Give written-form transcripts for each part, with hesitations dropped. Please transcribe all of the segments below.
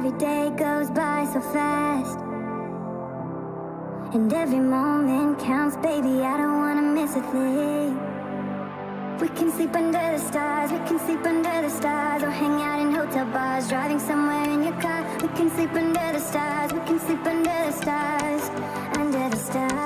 every day goes by so fast, and every moment counts, baby, I don't wanna miss a thing. We can sleep under the stars, we can sleep under the stars, or hang out in hotel bars, driving somewhere in your car. We can sleep under the stars, we can sleep under the stars, under the stars.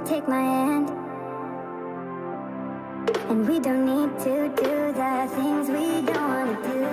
Take my hand, and we don't need to do the things we don't want to do.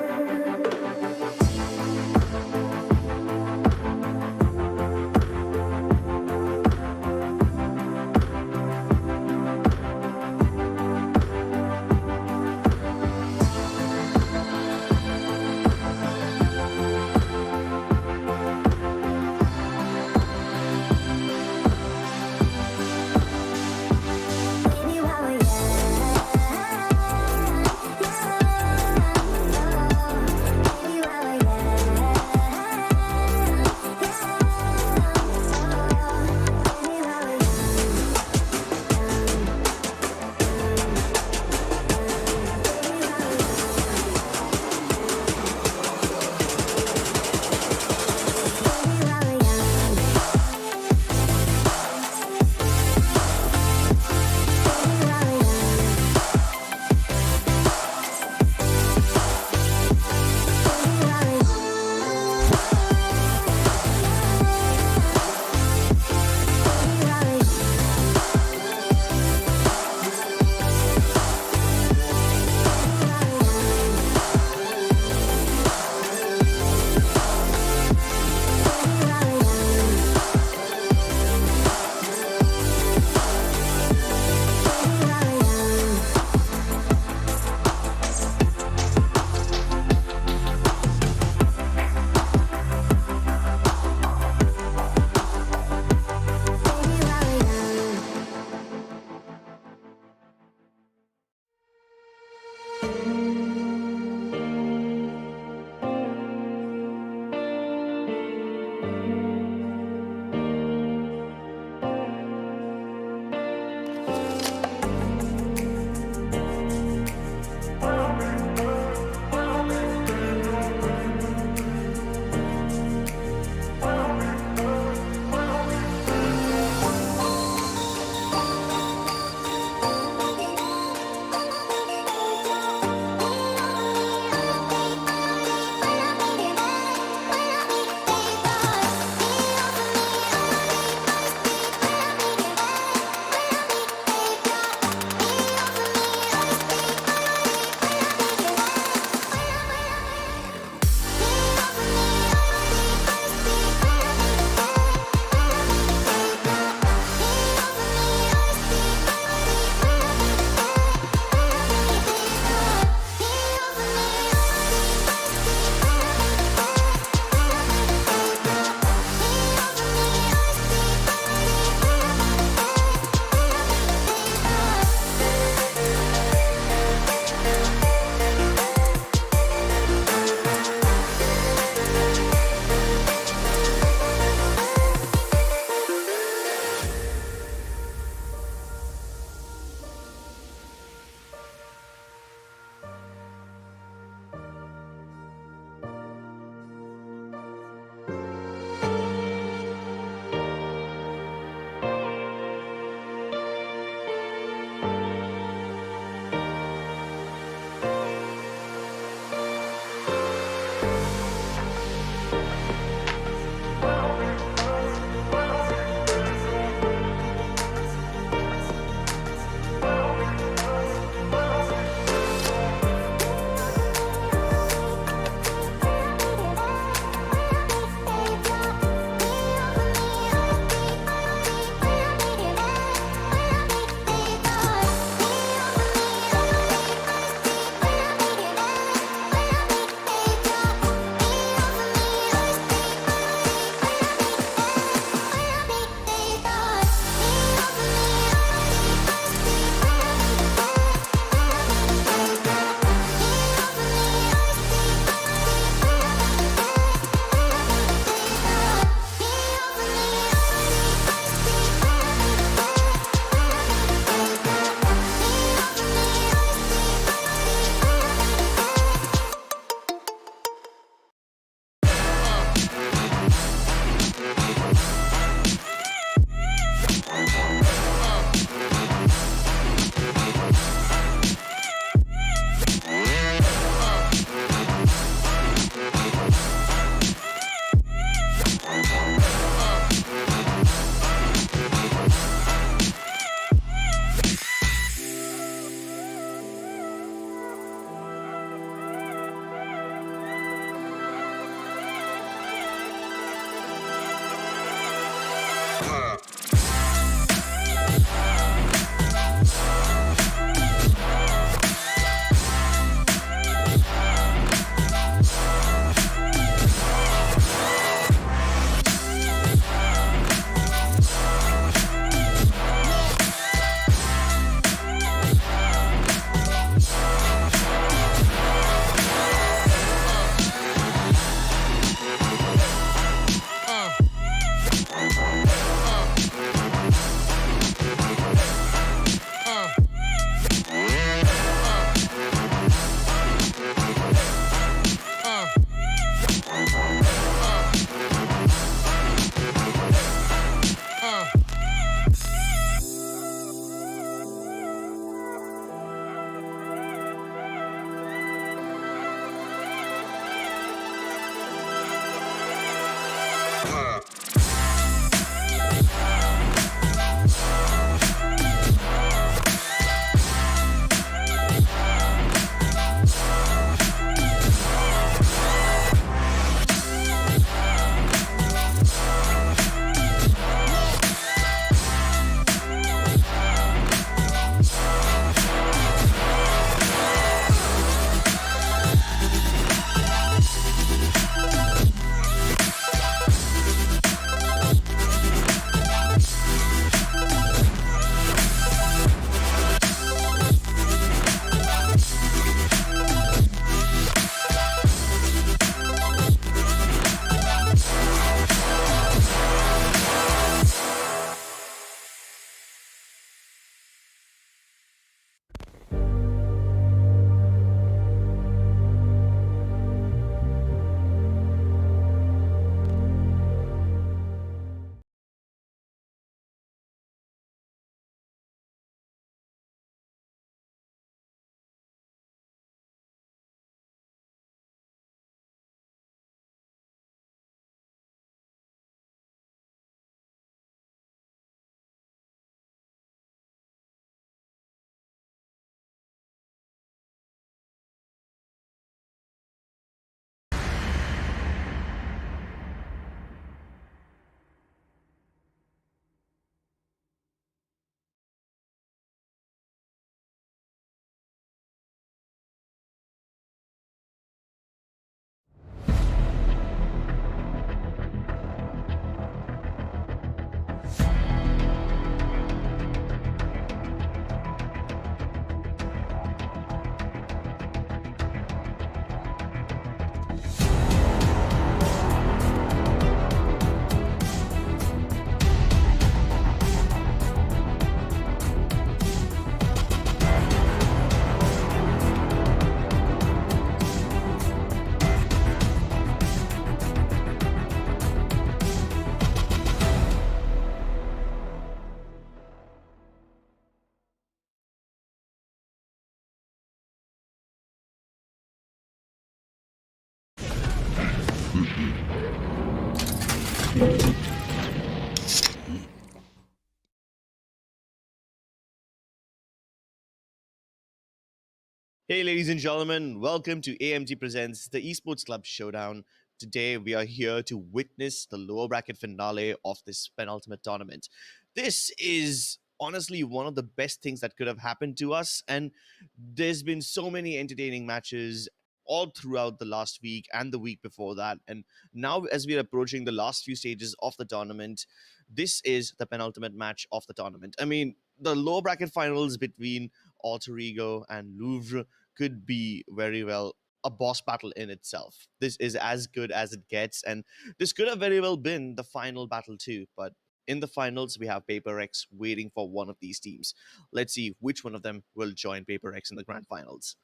Hey, ladies and gentlemen, welcome to AMG Presents the Esports Club Showdown. Today, we are here to witness the lower bracket finale of this penultimate tournament. This is honestly one of the best things that could have happened to us, and there's been so many entertaining matches all throughout the last week and the week before that. And now, as we are approaching the last few stages of the tournament, this is the penultimate match of the tournament. I mean, the lower bracket finals between Alter Ego and Louvre could be very well a boss battle in itself. This is as good as it gets, and this could have very well been the final battle too. But in the finals, we have Paper X waiting for one of these teams. Let's see which one of them will join Paper X in the grand finals.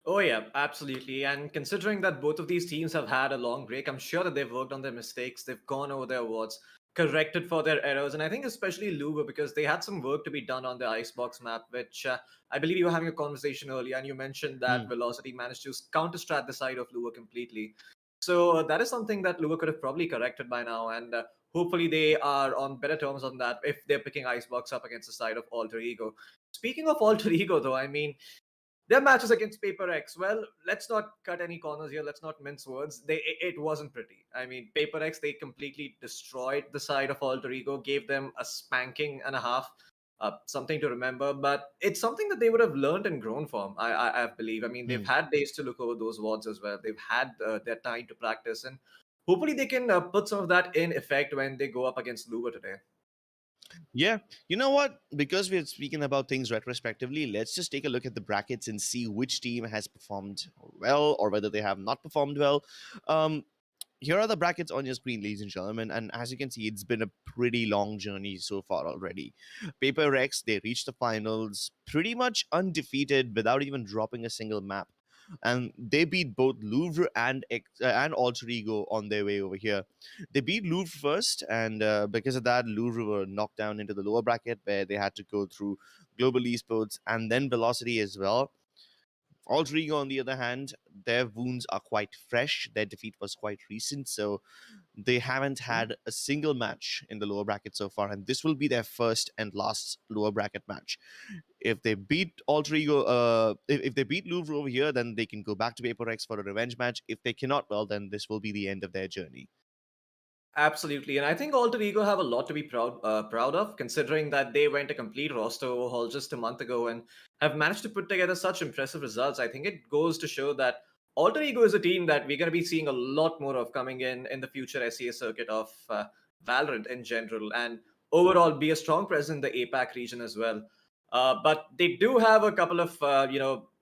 Oh, yeah, absolutely. And considering that both of these teams have had a long break, I'm sure that they've worked on their mistakes, they've gone over their awards, corrected for their errors. And I think especially Louvre, because they had some work to be done on the Icebox map, which I believe you were having a conversation earlier, and you mentioned that Hmm. Velocity managed to counter-strat the side of Louvre completely. So that is something that Louvre could have probably corrected by now. And hopefully they are on better terms on that if they're picking Icebox up against the side of Alter Ego. Speaking of Alter Ego, though, I mean, their matches against Paper X, well, let's not cut any corners here. Let's not mince words. It wasn't pretty. I mean, Paper X, they completely destroyed the side of Alter Ego, gave them a spanking and a half. Something to remember, but it's something that they would have learned and grown from. I believe. I mean, they've Hmm. had days to look over those wards as well. They've had their time to practice, and hopefully they can put some of that in effect when they go up against Louvre today. Yeah, you know what? Because we're speaking about things retrospectively, let's just take a look at the brackets and see which team has performed well or whether they have not performed well. Um, Here are the brackets on your screen, ladies and gentlemen. And as you can see, it's been a pretty long journey so far already. Paper Rex, they reached the finals pretty much undefeated without even dropping a single map. And they beat both Louvre and Alter Ego on their way over here. They beat Louvre first, and because of that, Louvre were knocked down into the lower bracket where they had to go through Global Esports and then Velocity as well. Alter Ego, on the other hand, their wounds are quite fresh. Their defeat was quite recent, so they haven't Mhm. had a single match in the lower bracket so far, and this will be their first and last lower bracket match. If they beat Alter Ego, if they beat Louvre over here, then they can go back to Paper X for a revenge match. If they cannot, well, then this will be the end of their journey. Absolutely, and I think Alter Ego have a lot to be proud of, considering that they went a complete roster overhaul just a month ago and have managed to put together such impressive results. I think it goes to show that Alter Ego is a team that we're going to be seeing a lot more of coming in the future SEA circuit of Valorant in general, and overall be a strong presence in the APAC region as well. But they do have a couple of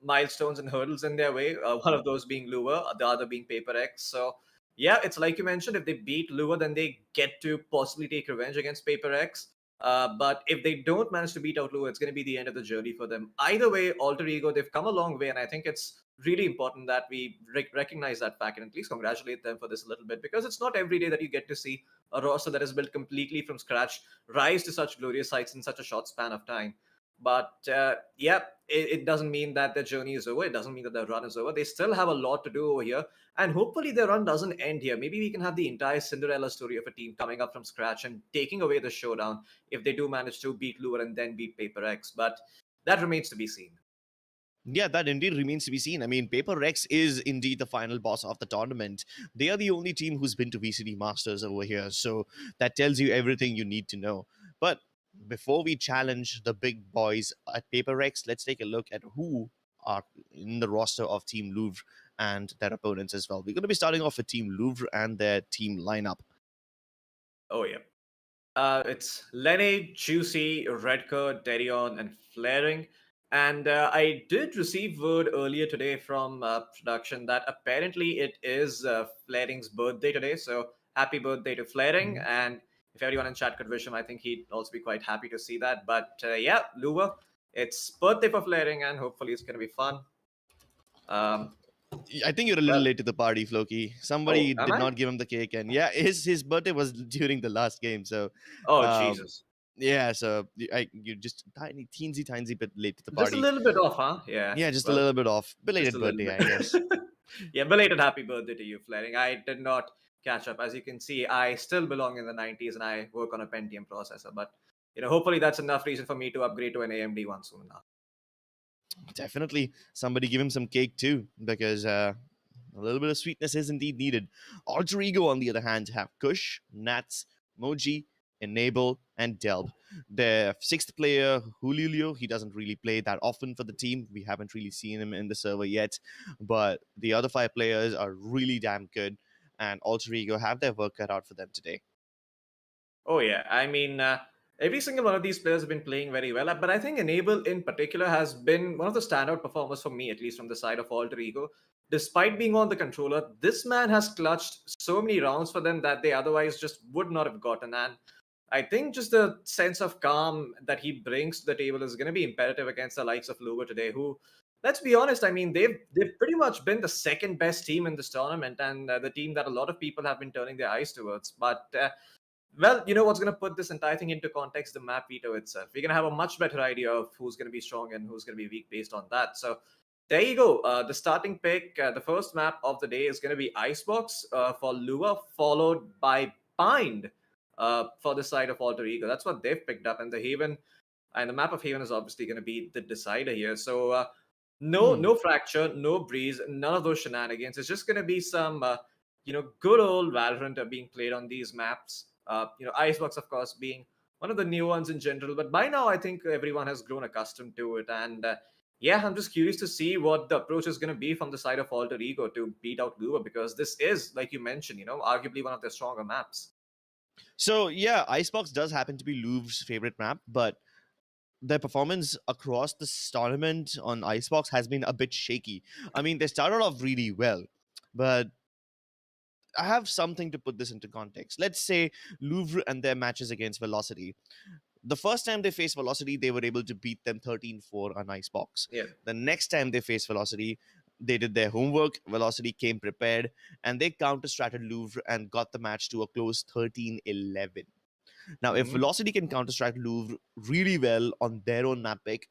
milestones and hurdles in their way. One of those being Lure, the other being Paper X. So yeah, it's like you mentioned. If they beat Lure, then they get to possibly take revenge against Paper X. But if they don't manage to beat out Lure, it's going to be the end of the journey for them. Either way, Alter Ego, they've come a long way, and I think it's really important that we recognize that fact and at least congratulate them for this a little bit, because it's not every day that you get to see a roster that is built completely from scratch rise to such glorious heights in such a short span of time. But yeah, it doesn't mean that their journey is over. It doesn't mean that their run is over. They still have a lot to do over here, and hopefully their run doesn't end here. Maybe we can have the entire Cinderella story of a team coming up from scratch and taking away the showdown if they do manage to beat Lure and then beat Paper X. But that remains to be seen. Yeah, that indeed remains to be seen. I mean, Paper Rex is indeed the final boss of the tournament. They are the only team who's been to VCD Masters over here, so that tells you everything you need to know. But before we challenge the big boys at Paper Rex, let's take a look at who are in the roster of Team Louvre and their opponents as well. We're going to be starting off with Team Louvre and their team lineup. Oh, yeah. It's Lenny, Juicy, Redker, Derion, and Flaring. And I did receive word earlier today from production that apparently it is Flaring's birthday today. So happy birthday to Flaring. Mhm. And if everyone in chat could wish him, I think he'd also be quite happy to see that. But yeah, Luva, it's birthday for Flaring, and hopefully it's going to be fun. Um, I think you're a little well, late to the party, Floki. oh, Somebody am did I? not give him the cake, and yeah, his birthday was during the last game, so Oh, um, Jesus. yeah, so you're just tiny, teensy bit late to the Just a party. little bit off, huh? Yeah. Yeah, just a Well, little bit off. just a Belated little birthday, bit. I guess. Yeah, belated happy birthday to you, Flaring. I did not catch up. As you can see, I still belong in the 90s and I work on a Pentium processor. But hopefully that's enough reason for me to upgrade to an AMD one soon enough. Definitely, somebody give him some cake too, because a little bit of sweetness is indeed needed. Alter Ego, on the other hand, have Kush, Nats, Moji, Enable, and Delb. The sixth player, Julio, he doesn't really play that often for the team. We haven't really seen him in the server yet, but the other five players are really damn good, and Alter Ego have their work cut out for them today. Oh yeah, I mean, every single one of these players have been playing very well, but I think Enable in particular has been one of the standout performers for me, at least from the side of Alter Ego. Despite being on the controller, this man has clutched so many rounds for them that they otherwise just would not have gotten. And I think just the sense of calm that he brings to the table is going to be imperative against the likes of Louvre today, who, let's be honest, I mean, they've pretty much been the second best team in this tournament and the team that a lot of people have been turning their eyes towards. But well, you know what's going to put this entire thing into context? The map veto itself. We're going to have a much better idea of who's going to be strong and who's going to be weak based on that. So there you go. The starting pick, the first map of the day is going to be Icebox for Lua, followed by Bind for the side of Alter Ego. That's what they've picked up. And the Haven and the map of Haven is obviously going to be the decider here. So No fracture, no breeze, none of those shenanigans. It's just going to be some, good old Valorant being played on these maps. Icebox, of course, being one of the new ones in general. But by now, I think everyone has grown accustomed to it. And yeah, I'm just curious to see what the approach is going to be from the side of Alter Ego to beat out Louvre, because this is, like you mentioned, arguably one of their stronger maps. So yeah, Icebox does happen to be Louvre's favorite map, but their performance across this tournament on Icebox has been a bit shaky. I mean, they started off really well, but I have something to put this into context. Let's say Louvre and their matches against Velocity. The first time they faced Velocity, they were able to beat them 13-4 on Icebox. Yeah. The next time they faced Velocity, they did their homework. Velocity came prepared, and they counter-stratted Louvre and got the match to a close 13-11. Now, if Mhm. Velocity can counter-strike Louvre really well on their own map pick,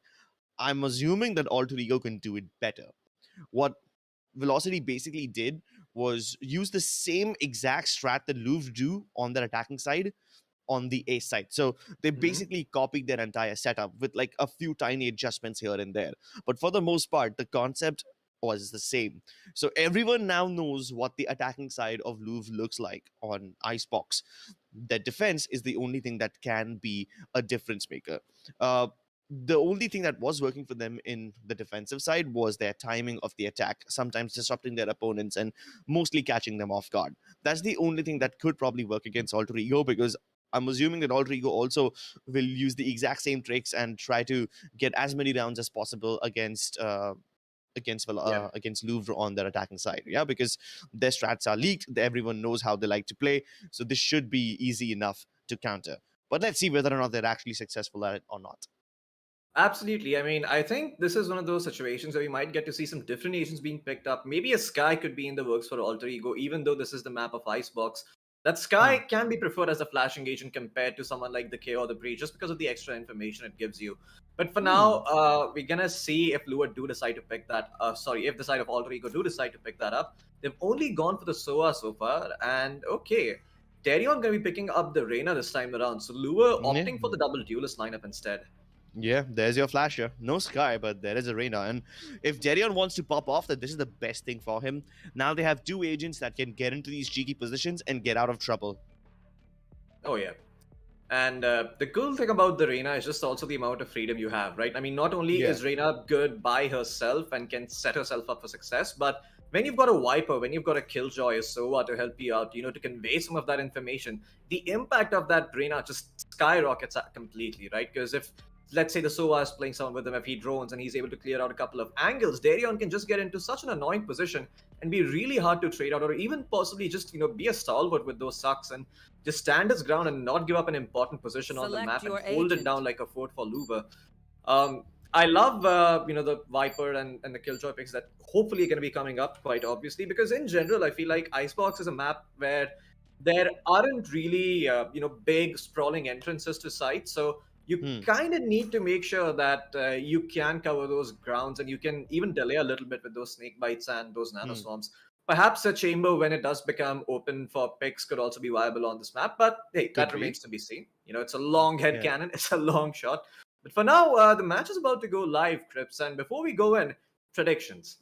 I'm assuming that Alter Ego can do it better. What Velocity basically did was use the same exact strat that Louvre do on their attacking side on the A side. So they Mhm. basically copied their entire setup with like a few tiny adjustments here and there. But for the most part, the concept was the same. So everyone now knows what the attacking side of Louvre looks like on Icebox. Their defense is the only thing that can be a difference maker. The only thing that was working for them in the defensive side was their timing of the attack, sometimes disrupting their opponents and mostly catching them off guard. That's the only thing that could probably work against Alter Ego, because I'm assuming that Alter Ego also will use the exact same tricks and try to get as many rounds as possible Yeah. against Louvre on their attacking side. Yeah, because their strats are leaked. Everyone knows how they like to play, so this should be easy enough to counter. But let's see whether or not they're actually successful at it or not. Absolutely. I mean, I think this is one of those situations where we might get to see some different agents being picked up. Maybe a Sky could be in the works for Alter Ego, even though this is the map of Icebox. That Sky Hmm. can be preferred as a flashing agent compared to someone like the K or the Breach, just because of the extra information it gives you. But for now, Hmm. we're gonna see if Lua do decide to pick that. If the side of Alter Ego do decide to pick that up. They've only gone for the SOA so far, and okay, Darion gonna be picking up the Reyna this time around. So Lua Yeah. opting for the double duelist lineup instead. Yeah, there's your flasher. No Sky, but there is Arena. And if Darion wants to pop off that this is the best thing for him, now they have two agents that can get into these cheeky positions and get out of trouble. Oh yeah. And the cool thing about the Reyna is just also the amount of freedom you have, right? I mean, not only Yeah. is Reyna good by herself and can set herself up for success, but when you've got a Viper, when you've got a Killjoy or Sova to help you out, to convey some of that information, the impact of that Reyna just skyrockets completely, right? Because if, let's say, the Sova is playing someone with him, if he drones and he's able to clear out a couple of angles, Darion can just get into such an annoying position and be really hard to trade out, or even possibly just, be a stalwart with those sucks and just stand his ground and not give up an important position on the Select map and your hold it agent. down like a fort for Louvre. I love the Viper and the Killjoy picks that hopefully are going to be coming up quite obviously, because in general I feel like Icebox is a map where there aren't really big sprawling entrances to sites, so you Hmm. kind of need to make sure that you can cover those grounds, and you can even delay a little bit with those snake bites and those Hmm. nanoswarms. Perhaps a chamber, when it does become open for picks, could also be viable on this map, but hey, Could that be. remains to be seen. It's a long head Yeah. cannon, it's a long shot. But for now, the match is about to go live, Crips, and before we go in, predictions.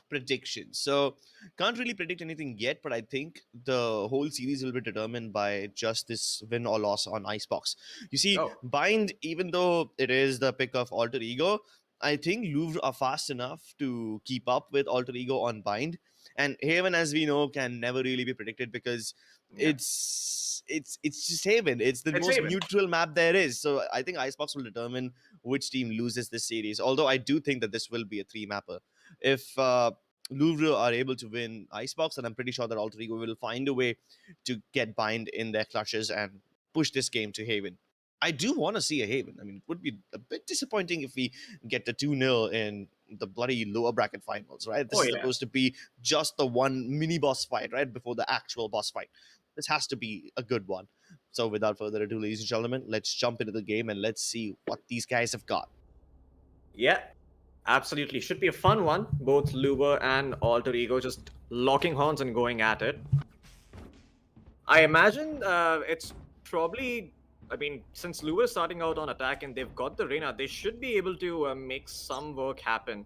Predictions. So can't really predict anything yet, but I think the whole series will be determined by just this win or loss on Icebox. You see, Oh, Bind, even though it is the pick of Alter Ego, I think Louvre are fast enough to keep up with Alter Ego on Bind. And Haven, as we know, can never really be predicted because yeah. it's just Haven. It's the It's most Haven. neutral map there is. So I think Icebox will determine which team loses this series. Although I do think that this will be a three mapper. If Louvre are able to win Icebox, and I'm pretty sure that Alter Ego will find a way to get Bind in their clutches and push this game to Haven. I do want to see a Haven. I mean, it would be a bit disappointing if we get a 2-0 in the bloody lower bracket finals, right? This Oh, is yeah. supposed to be just the one mini boss fight, right? Before the actual boss fight. This has to be a good one. So, without further ado, ladies and gentlemen, let's jump into the game and let's see what these guys have got. Yeah, absolutely. Should be a fun one. Both Luber and Alter Ego just locking horns and going at it. I imagine it's probably I mean, since Louvre is starting out on attack and they've got the Reyna, they should be able to make some work happen.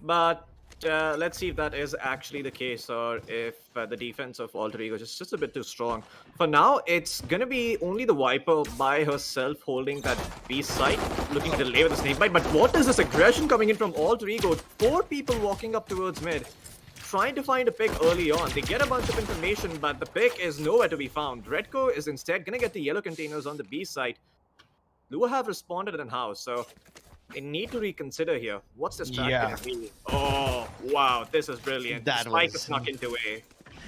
But let's see if that is actually the case, or if the defense of Alter Ego is just a bit too strong. For now, it's gonna be only the Viper by herself holding that B site, looking to delay with the snake bite. But what is this aggression coming in from Alter Ego? 4 people walking up towards mid, trying to find a pick early on. They get a bunch of information, but the pick is nowhere to be found. Redco is instead gonna get the yellow containers on the B site. Lua have responded in house, so they need to reconsider here. What's the strat gonna be? Oh, wow, this is brilliant. That Spike was is snuck into A.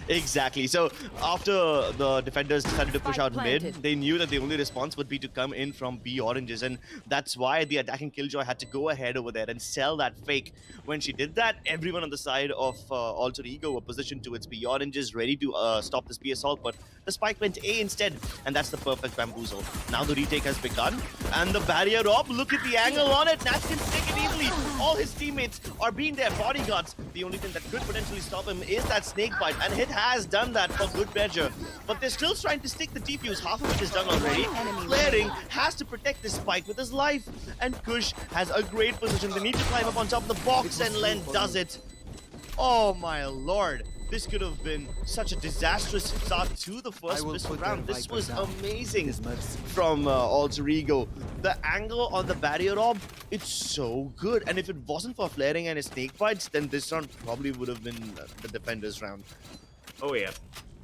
Exactly. So after the defenders decided to push out mid, they knew that the only response would be to come in from B oranges, and that's why the attacking Killjoy had to go ahead over there and sell that fake. When she did that, everyone on the side of Alter Ego were positioned towards B oranges, ready to stop this B assault, but the spike went A instead, and that's the perfect bamboozle. Now the retake has begun, and the barrier up, look at the angle on it. Nats can take it easily. All his teammates are being their bodyguards. The only thing that could potentially stop him is that snake bite, and Hit has done that for good measure. But they're still trying to stick the defuse. Half of it is done already. Flaring has to protect this spike with his life, and Kush has a great position. They need to climb up on top of the box, and Len does it. Oh my lord. This could have been such a disastrous start to the first pistol round. This was amazing from Alter Ego. The angle on the barrier orb, it's so good. And if it wasn't for flaring and his snake bites, then this round probably would have been the defenders round. Oh yeah,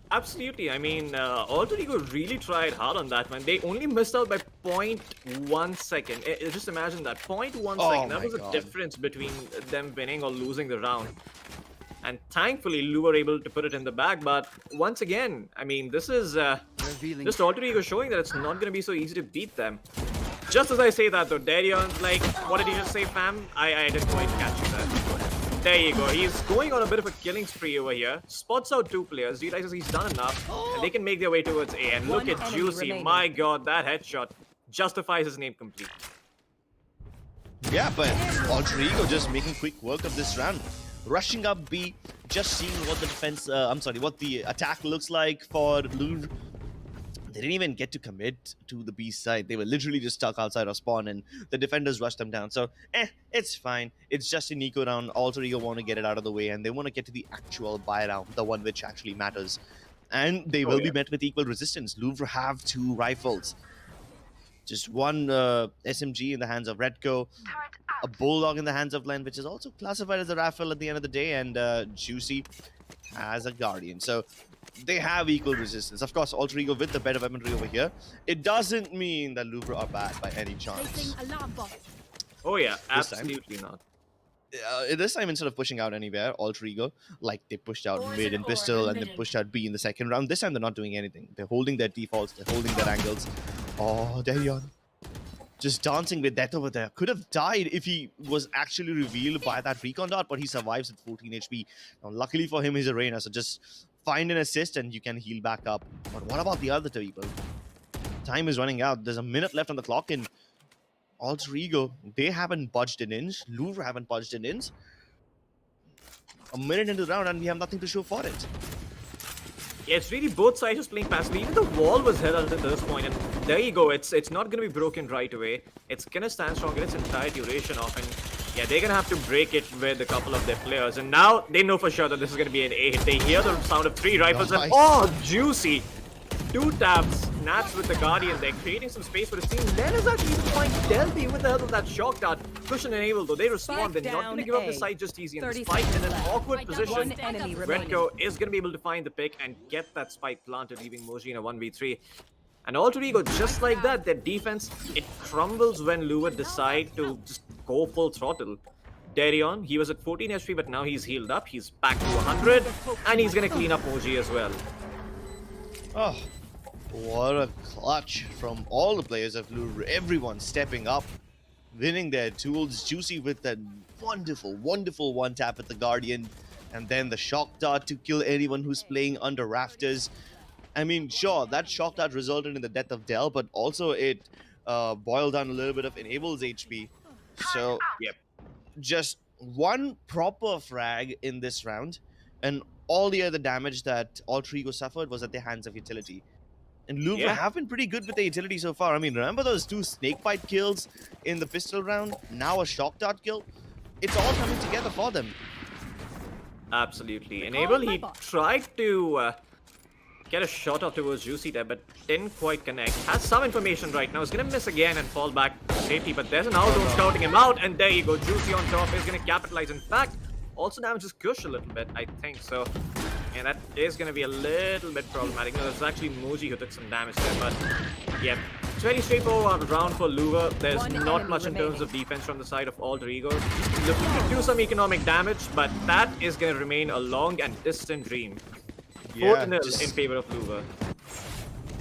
absolutely. I mean, Alter Ego really tried hard on that one. They only missed out by 0.1 second. Just imagine that, 0.1 second. That was the difference between them winning or losing the round. And thankfully, Lu were able to put it in the bag. But once again, I mean, this is just Alter Ego showing that it's not going to be so easy to beat them. Just as I say that though, Darion's like, what did he just say, fam? I didn't quite catch you there. There you go. He's going on a bit of a killing spree over here. Spots out 2 players, realizes he's done enough, and they can make their way towards A. And look at Juicy. My god, that headshot justifies his name complete. Yeah, but Alter Ego just making quick work of this round. Rushing up B, just seeing what the defense, what the attack looks like for Louvre. They didn't even get to commit to the B side. They were literally just stuck outside of spawn, and the defenders rushed them down. So, it's fine. It's just an eco round. Alter Ego want to get it out of the way, and they want to get to the actual buy round, the one which actually matters. And they will be met with equal resistance. Louvre have 2 rifles. Just one SMG in the hands of Redco, a Bulldog in the hands of Len, which is also classified as a rifle at the end of the day, and Juicy as a Guardian. So they have equal resistance. Of course, Alter Ego with the better weaponry over here. It doesn't mean that Louvre are bad by any chance. Oh yeah, absolutely not. This time, instead of pushing out anywhere, Alter Ego, like they pushed out mid and pistol and then pushed out B in the second round. This time they're not doing anything. They're holding their defaults, they're holding their angles. Oh, Darion. Just dancing with death over there. Could have died if he was actually revealed by that recon dart, but he survives at 14 HP. Now, luckily for him, he's a Reyna, so just find an assist and you can heal back up. But what about the other 2 people? Time is running out. There's a minute left on the clock, and Alter Ego, they haven't budged an inch. Louvre haven't budged an inch. A minute into the round and we have nothing to show for it. Yeah, it's really both sides just playing passively. Even the wall was held until this point, and there you go. It's not going to be broken right away. It's going to stand strong in its entire duration off, and yeah, they're going to have to break it with a couple of their players. And now they know for sure that this is going to be an A hit. They hear the sound of 3 rifles, and oh, Juicy! 2 taps. Nats with the Guardian. They're creating some space for his team. Len is actually deploying Delphi with the help of that shock dart. Push and enable, though they respond. They're not going to give up the site just easy. And the spike in an awkward position. Redco is going to be able to find the pick and get that spike planted, leaving Moji in a 1v3. And Alter Ego, just like that, their defense, it crumbles when Lua decide to just go full throttle. Darion, he was at 14 HP, but now he's healed up. He's back to 100, and he's going to clean up Moji as well. Oh, what a clutch from all the players of Louvre. Everyone stepping up, winning their tools. Juicy with that wonderful, wonderful one tap at the Guardian. And then the shock dart to kill anyone who's playing under rafters. I mean, sure, that shock dart resulted in the death of Del, but also it boiled down a little bit of Enable's HP. So, yep, just one proper frag in this round. And all the other damage that Alter Ego suffered was at the hands of utility. And Louvre Yeah. have been pretty good with the utility so far. I mean, remember those 2 snakebite kills in the pistol round? Now a shock dart kill? It's all coming together for them. Absolutely. Enable, he tried to get a shot off towards Juicy there, but didn't quite connect. Has some information right now. He's gonna miss again and fall back to safety, but there's an Aldo scouting him out, and there you go. Juicy on top is gonna capitalize. In fact, also damages Kush a little bit, I think so. And that is gonna be a little bit problematic. No, it's actually Moji who took some damage there, but yeah. It's very straightforward round for Louvre. There's not much in terms of defense from the side of Alter Ego. Just looking to do some economic damage, but that is gonna remain a long and distant dream. 4-0 in favor of Louvre.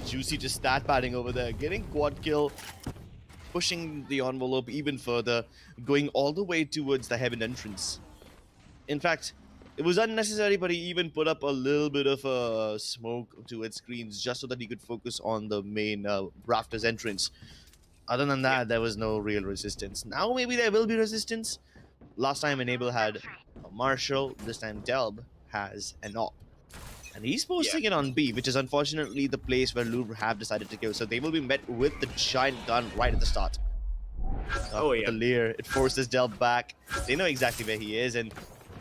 Juicy just stat padding over there, getting quad kill, pushing the envelope even further, going all the way towards the heaven entrance. In fact, it was unnecessary, but he even put up a little bit of a smoke to its screens just so that he could focus on the main rafters entrance. Other than that, there was no real resistance. Now maybe there will be resistance. Last time Enable had a Marshall, this time Delb has an Op. And he's posting it on B, which is unfortunately the place where Louvre have decided to go. So they will be met with the giant gun right at the start. The Lear, it forces Delb back. They know exactly where he is, and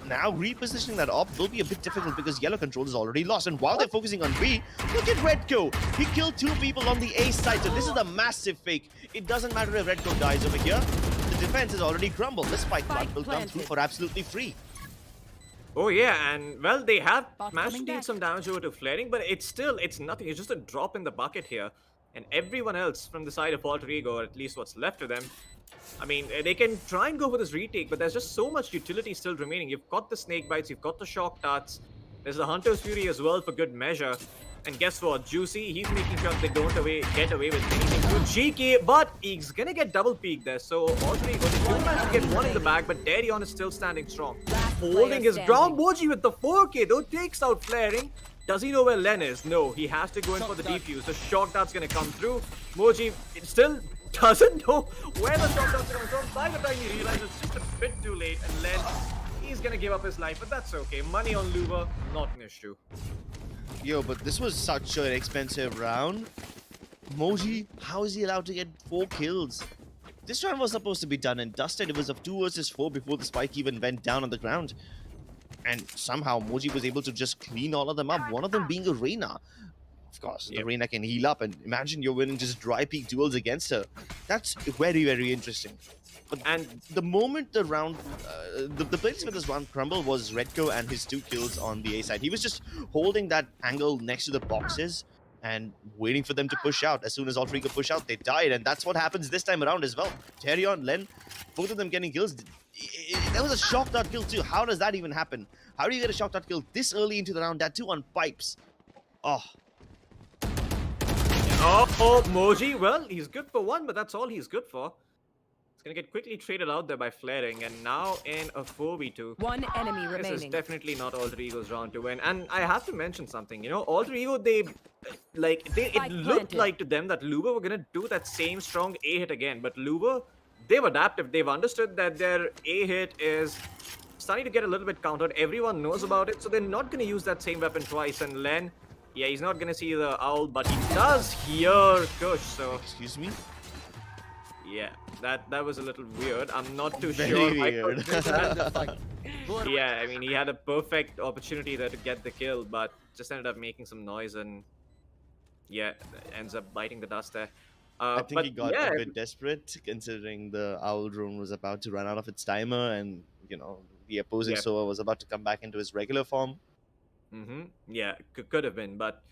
now repositioning that op will be a bit difficult because yellow control is already lost. And while they're focusing on B, look at Redco. He killed 2 people on the A side, so this is a massive fake. It doesn't matter if Redco dies over here. The defense has already crumbled. This spike plant will come through for absolutely free. Oh yeah, and well, they have managed to deal some damage over to Flaring, but it's nothing. It's just a drop in the bucket here. And everyone else from the side of Alter Ego, or at least what's left of them, I mean, they can try and go for this retake, but there's just so much utility still remaining. You've got the snake bites, you've got the shock darts, there's the Hunter's Fury as well for good measure. And guess what? Juicy, he's making sure they don't get away with anything too cheeky, but he's gonna get double peaked there. So Alter Ego still managed to get one in the bag, but Darion is still standing strong. Holding his ground. Moji with the 4K though takes out Flaring. Does he know where Len is? No, he has to go in for the defuse. The shock dart's gonna come through. Moji still doesn't know where the shock dart's coming from. By the time he realizes it's just a bit too late, and Len, he's gonna give up his life, but that's okay. Money on Louvre, not an issue. Yo, but this was such an expensive round. Moji, how is he allowed to get 4 kills? This round was supposed to be done and dusted. It was a 2 versus 4 before the spike even went down on the ground. And somehow Moji was able to just clean all of them up, one of them being a Reyna. Of course, the Reyna can heal up, and imagine you're winning just dry peak duels against her. That's very, very interesting. And the moment the round, the place where this round crumbled was Redco and his 2 kills on the A side. He was just holding that angle next to the boxes and waiting for them to push out. As soon as Alter Ego push out, they died, and that's what happens this time around as well. Terion, Len, both of them getting kills. There was a shock dart kill too. How does that even happen? How do you get a shock dart kill this early into the round? That too on pipes. Oh, Moji, well, he's good for 1, but that's all he's good for. It's gonna get quickly traded out there by Flaring, and now in a 4v2. 1 enemy This remaining. is definitely not Alter Ego's round to win. And I have to mention something, you know, Alter Ego, it looked like to them that Louvre were gonna do that same strong A hit again, but Louvre, they've adapted. They've understood that their A hit is starting to get a little bit countered. Everyone knows about it, so they're not gonna use that same weapon twice. And Len, yeah, he's not gonna see the owl, but he does hear Kush, so... Excuse me? Yeah, that was a little weird. I'm not too Very sure. weird. Yeah, I mean, he had a perfect opportunity there to get the kill, but just ended up making some noise and yeah, ends up biting the dust there. I think he got a bit desperate considering the owl drone was about to run out of its timer, and you know the opposing Sova was about to come back into his regular form. Yeah, could have been, but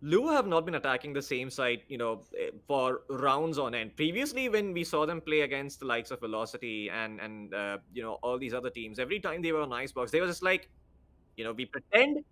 Louvre have not been attacking the same site, you know, for rounds on end. Previously, when we saw them play against the likes of Velocity and you know, all these other teams, every time they were on Icebox, they were just like, you know, we pretend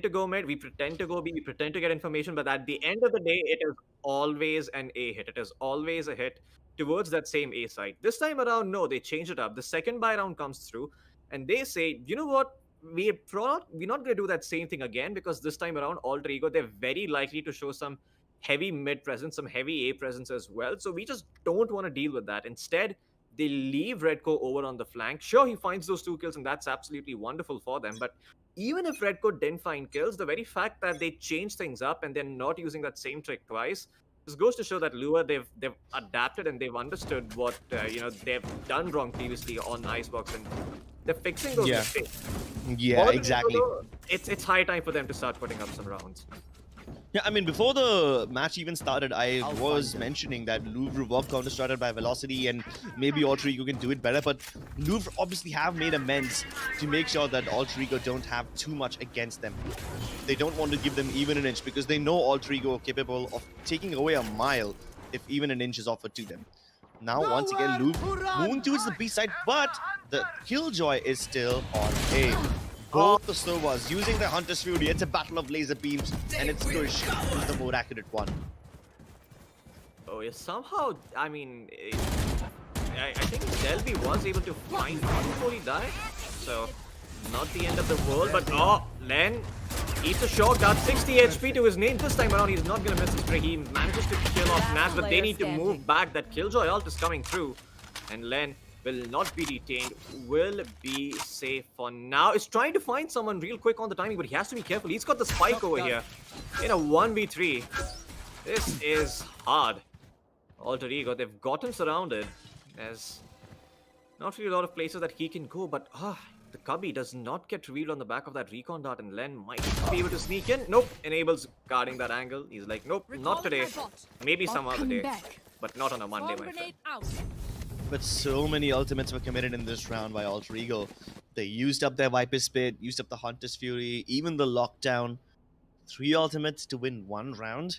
to go mid, we pretend to go B, we pretend to get information, but at the end of the day, it is always an A hit. It is always a hit towards that same A site. This time around, no, they changed it up. The second buy round comes through, and they say, you know what? We're not going to do that same thing again, because this time around, Alter Ego, they're very likely to show some heavy mid presence, some heavy A presence as well. So we just don't want to deal with that. Instead, they leave Redco over on the flank. Sure, he finds those 2 kills, and that's absolutely wonderful for them. But even if Redco didn't find kills, the very fact that they changed things up and they're not using that same trick twice, this goes to show that Lua, they've adapted and they've understood what they've done wrong previously on Icebox, and they're fixing those Yeah. mistakes. Yeah, All of exactly. Though, it's high time for them to start putting up some rounds. Yeah, I mean, before the match even started, I was mentioning that Louvre were counter-started by Velocity and maybe Alter Ego can do it better, but Louvre obviously have made amends to make sure that Alter Ego don't have too much against them. They don't want to give them even an inch because they know Alter Ego are capable of taking away a mile if even an inch is offered to them. Now, once again, Louvre moving towards the B side, but the Killjoy is still on A. Both the Sovas using the Hunter's Fury. It's a battle of laser beams, and it's Kush who's the more accurate one. Oh, yeah, somehow, I mean, I think Delby was able to find him before he died, so not the end of the world, but Len eats a shot, got 60 HP to his name. This time around, he's not gonna miss his spray. He manages to kill off Nats, but they need to move back. That Killjoy ult is coming through, and Len will not be detained, will be safe for now. He's trying to find someone real quick on the timing, but he has to be careful. He's got the spike over here in a 1v3. This is hard. Alter Ego, they've got him surrounded. There's not really a lot of places that he can go, but the Cubby does not get revealed on the back of that recon dart, and Len might be able to sneak in. Nope, Enables guarding that angle. He's like, nope, not today. Maybe some other day, but not on a Monday, my friend. But so many ultimates were committed in this round by Alter Ego. They used up their Viper Spit, used up the Hunter's Fury, even the Lockdown. 3 ultimates to win 1 round.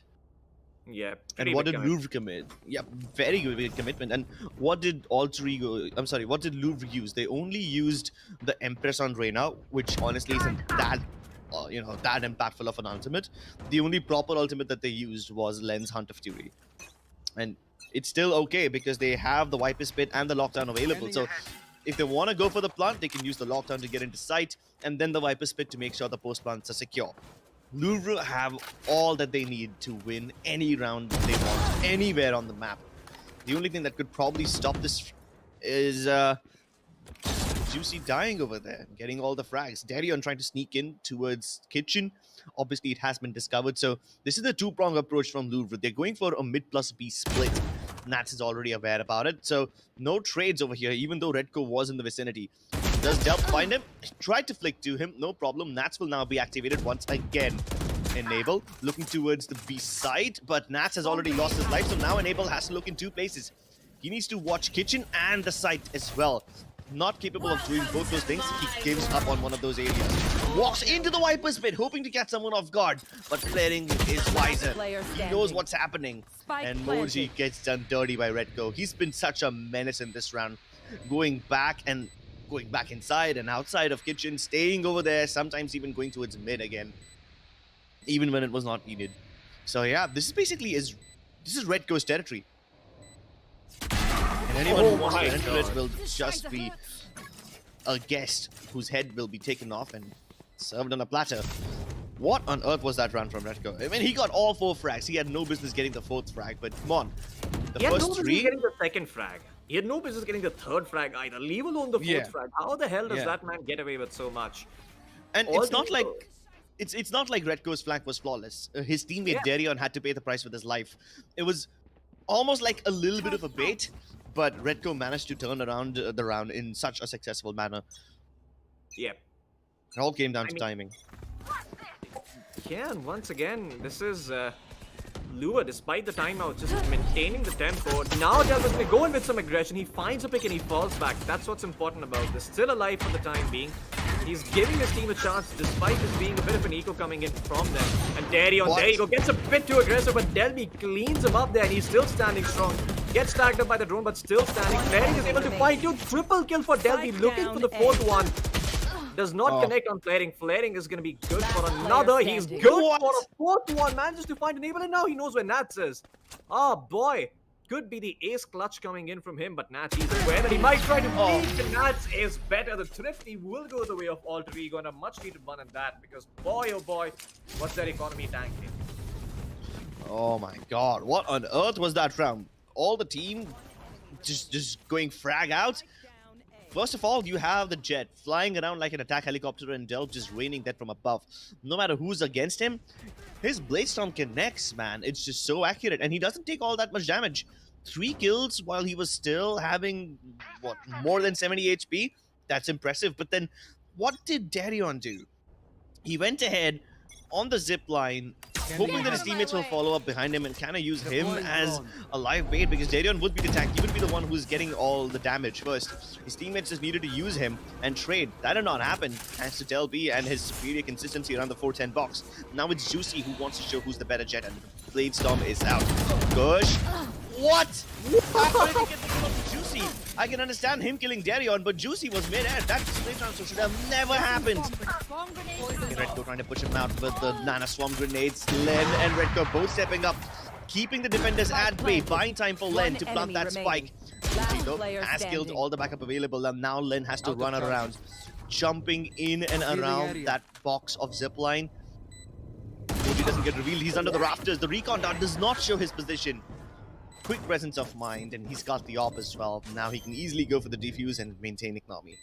Yeah. And what did Louvre commit? Yeah, very good commitment. And what did Alter Ego, I'm sorry, what did Louvre use? They only used the Empress on Reyna, which honestly isn't that, that impactful of an ultimate. The only proper ultimate that they used was Len's Hunter Fury. And it's still okay because they have the Viper Spit and the Lockdown available. So if they want to go for the plant, they can use the Lockdown to get into sight and then the Viper Spit to make sure the post plants are secure. Louvre have all that they need to win any round they want, anywhere on the map. The only thing that could probably stop this is Juicy dying over there, getting all the frags. Darion trying to sneak in towards Kitchen. Obviously, it has been discovered. So this is the 2-prong approach from Louvre. They're going for a mid plus B split. Nats is already aware about it. So no trades over here, even though Redco was in the vicinity. Does Delp find him? Tried to flick to him. No problem. Nats will now be activated once again. Enable looking towards the B side, but Nats has already lost his life. So now Enable has to look in 2 places. He needs to watch Kitchen and the site as well. Not capable of doing both those things, he gives up on one of those areas. Walks into the Viper's Pit, hoping to catch someone off guard, but Flaring is wiser. He knows what's happening, and Moji gets done dirty by Redco. He's been such a menace in this round, going back inside and outside of Kitchen, staying over there, sometimes even going towards mid again, even when it was not needed. So yeah, this is basically this is Redco's territory. And anyone who wants to enter it will just be a guest whose head will be taken off and served on a platter. What on earth was that run from Redco? I mean, he got all 4 frags. He had no business getting the 4th frag, but come on. He had no business getting the 2nd frag. He had no business getting the 3rd frag either, leave alone the 4th frag. How the hell does that man get away with so much? And it's not like Redco's flank was flawless. His teammate Darion had to pay the price with his life. It was almost like a little bit of a bait, but Redco managed to turn around the round in such a successful manner. Yeah. It all came down to timing. Yeah, and once again, this is Lua, despite the timeout, just maintaining the tempo. Now Delva's going to go in with some aggression. He finds a pick and he falls back. That's what's important about this. Still alive for the time being. He's giving his team a chance, despite this being a bit of an eco coming in from them. And Darion, there you go, gets a bit too aggressive, but Delby cleans him up there, and he's still standing strong. Gets tagged up by the drone, but still standing. Flaring is able to fight you. Triple kill for Delby, looking for the 4th one. Does not connect on Flaring. Flaring is going to be good for another. He's good for a 4th one. Manages to find Enable, and now he knows where Nats is. Oh boy. Could be the ace clutch coming in from him, but Nats, he's aware that he might try to peek, and Nats is better. The Thrifty will go the way of Alter Ego, and a much needed one at that, because boy oh boy, what's their economy tanking. Oh my god, what on earth was that round? All the team just going frag out. First of all, you have the Jet flying around like an attack helicopter and Delp just raining that from above. No matter who's against him, his Blade Storm connects, man. It's just so accurate, and he doesn't take all that much damage. 3 kills while he was still having, what, more than 70 HP? That's impressive. But then, what did Darion do? He went ahead on the zip line, hoping that his teammates will follow up behind him and kind of use him as a live bait, because Darion would be the tank. He would be the one who's getting all the damage first. His teammates just needed to use him and trade. That did not happen, thanks to Delby and his superior consistency around the 410 box. Now it's Juicy who wants to show who's the better Jet, and Blade Storm is out. Gosh. What? How did he get the kill of Juicy? I can understand him killing Darion, but Juicy was mid-air. That split transfer should have never happened. Redco trying to push him out with the Nana Swarm grenades. Len and Redco both stepping up, keeping the defenders at bay, buying time for Len to plant that spike. Juicy has killed all the backup available, and now Len has to run around, jumping in and around that box of zipline. Moji doesn't get revealed. He's under the rafters. The recon dot does not show his position. Quick presence of mind, and he's got the AWP as well. Now he can easily go for the defuse and maintain economy.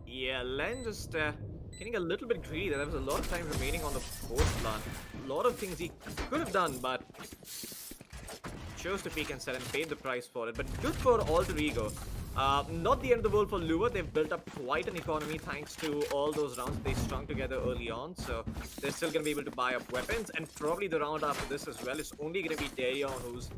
Yeah, Len just getting a little bit greedy. There was a lot of time remaining on the fourth plant. A lot of things he could have done, but chose to peek and sell and paid the price for it. But good for Alter Ego. Not the end of the world for Louvre. They've built up quite an economy thanks to all those rounds they strung together early on. So they're still going to be able to buy up weapons. And probably the round after this as well is only going to be Darion, who's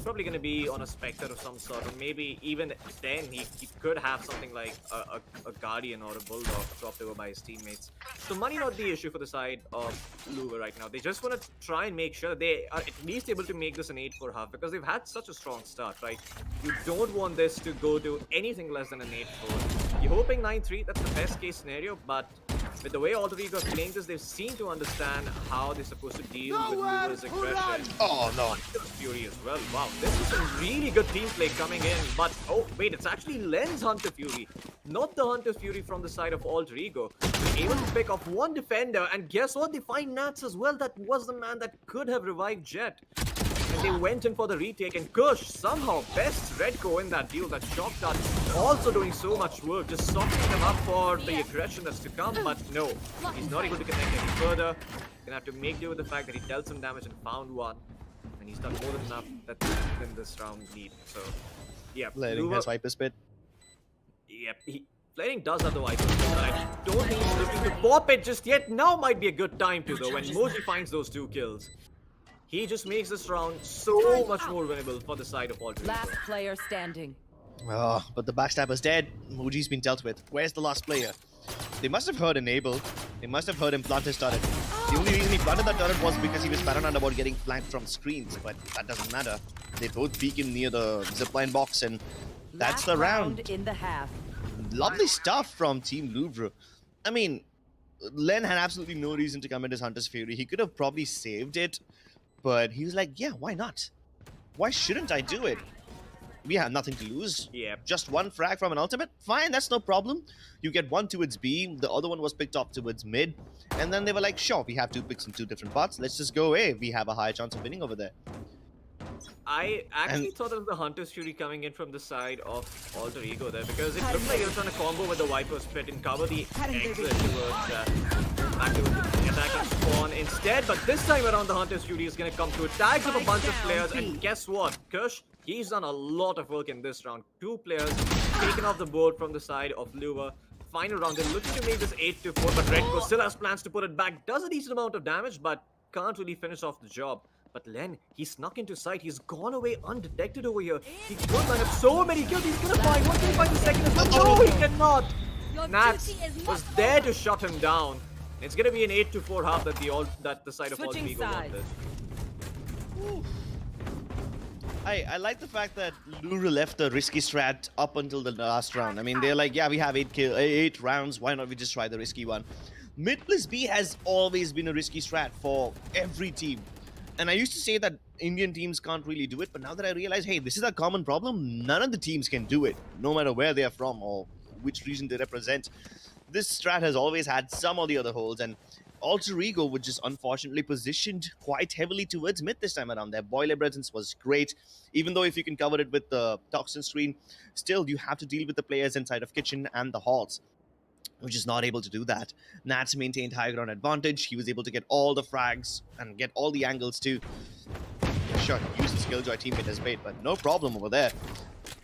probably going to be on a Spectre of some sort. Or maybe even then he could have something like a Guardian or a Bulldog dropped over by his teammates. So money not the issue for the side of Louvre right now. They just want to try and make sure they are at least able to make this an 8-4 half, because they've had such a strong start, right? You don't want this to go to anything less than an 8-4. You're hoping 9-3, that's the best case scenario, but with the way Alter Ego are playing this, they seem to understand how they're supposed to deal with Louvre's aggression. Oh no. Fury as well. Wow, this is some really good team play coming in, but oh wait, it's actually Len's Hunter Fury, not the Hunter Fury from the side of Alter Ego. Able to pick off one defender, and guess what? They find Nats as well. That was the man that could have revived Jet. And they went in for the retake, and Kush somehow best Redco in that deal. That Shock Dart also doing so much work, just softening them up for the aggression that's to come, but no, he's not able to connect any further. Gonna have to make do with the fact that he dealt some damage and found one, and he's done more than enough in this round lead. So yeah, Flaring has Viper Spit. Yep, Flaring does have the Viper Spit, but I don't think he's looking to pop it just yet. Now might be a good time to, though, when Moji finds those 2 kills. He just makes this round so much more winnable for the side of Alter Ego. Last player standing. Oh, but the backstabber's dead. Moji's been dealt with. Where's the last player? They must have heard Enable. They must have heard him plant his turret. The only reason he planted that turret was because he was paranoid about getting flanked from screens, but that doesn't matter. They both peek in near the zipline box, and that's the round. In the half. Lovely stuff from Team Louvre. I mean, Len had absolutely no reason to come in his Hunter's Fury. He could have probably saved it, but he was like, yeah, why not? Why shouldn't I do it? We have nothing to lose. Yeah. Just one frag from an ultimate? Fine, that's no problem. You get one towards B, the other one was picked off towards mid, and then they were like, sure, we have 2 picks in 2 different parts. Let's just go A. We have a higher chance of winning over there. I actually thought of the Hunter's Fury coming in from the side of Alter Ego there, because it looked like he was trying to combo with the Viper Spit and cover the exit towards back to the attacking spawn instead. But this time around, the Hunter's Fury is going to come through, tags up a bunch of players, and guess what? Kush, he's done a lot of work in this round. 2 players taken off the board from the side of Louvre. Final round, they're looking to make this 8-4, but Redco still has plans to put it back. Does a decent amount of damage, but can't really finish off the job. But Len, he snuck into sight. He's gone away undetected over here. He could line up so many kills. He's gonna find 1.5 seconds as well. No, he cannot. Nats was there to shut him down. It's gonna be an 8-4 half that the side of Alter Ego wanted. I like the fact that Louvre left the risky strat up until the last round. I mean, they're like, yeah, we have 8 rounds. Why not we just try the risky one? Mid plus B has always been a risky strat for every team. And I used to say that Indian teams can't really do it, but now that I realize, hey, this is a common problem, none of the teams can do it, no matter where they are from or which region they represent. This strat has always had some or the other holes, and Alter Ego was just unfortunately positioned quite heavily towards mid this time around. Their boiler presence was great, even though if you can cover it with the toxin screen, still you have to deal with the players inside of kitchen and the halls, which is not able to do that. Nats maintained high ground advantage. He was able to get all the frags and get all the angles too. Yeah, sure, use the Skilljoy teammate as bait, but no problem over there.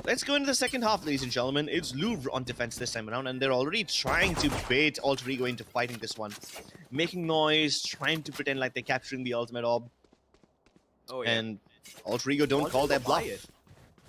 Let's go into the second half, ladies and gentlemen. It's Louvre on defense this time around, and they're already trying to bait Alter Ego into fighting this one. Making noise, trying to pretend like they're capturing the ultimate orb. Oh yeah. And Alter Ego don't call their bluff.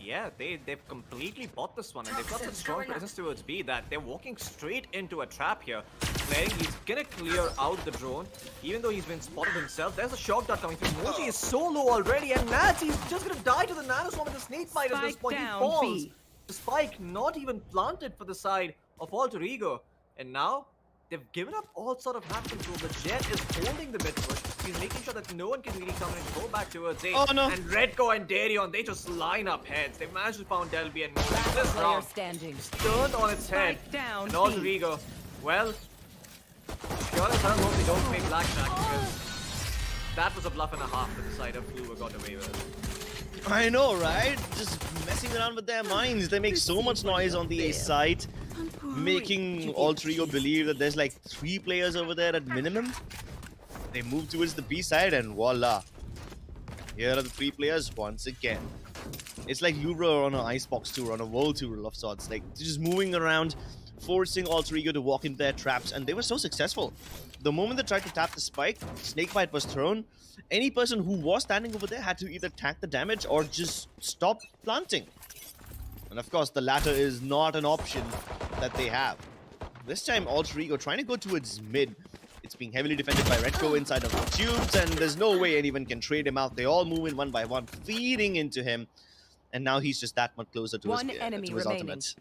Yeah, they've completely bought this one, and they've got such strong presence towards B that they're walking straight into a trap here. Flaring, he's gonna clear out the drone, even though he's been spotted himself. There's a shock dart coming through. Moji is so low already, and Nats, he's just gonna die to the nanoswarm with the snake bite at this point. He falls. The spike not even planted for the side of Alter Ego, and now they've given up all sort of map control. The Jet is holding the mid push. He's making sure that no one can really come in and go back towards A. Oh, no. And Redco and Darion, they just line up heads. They've managed to found Delby and Moji. This round is turned on its head. And Alter Ego, well, sure as hell hope they don't play blackjack, because that was a bluff and a half that the side of Louvre got away with. I know, right? Just messing around with their minds. They make so much noise on the A side, making Alter Ego believe that there's like 3 players over there at minimum. They move towards the B side and voila. Here are the 3 players once again. It's like Louvre on an icebox tour, on a world tour of sorts. Like, just moving around, forcing Alter Ego to walk into their traps, and they were so successful. The moment they tried to tap the spike, snakebite was thrown. Any person who was standing over there had to either tank the damage or just stop planting. And of course, the latter is not an option that they have. This time, Alter Ego trying to go towards mid. It's being heavily defended by Redco inside of the tubes, and there's no way anyone can trade him out. They all move in one by one, feeding into him. And now he's just that much closer to his ultimate.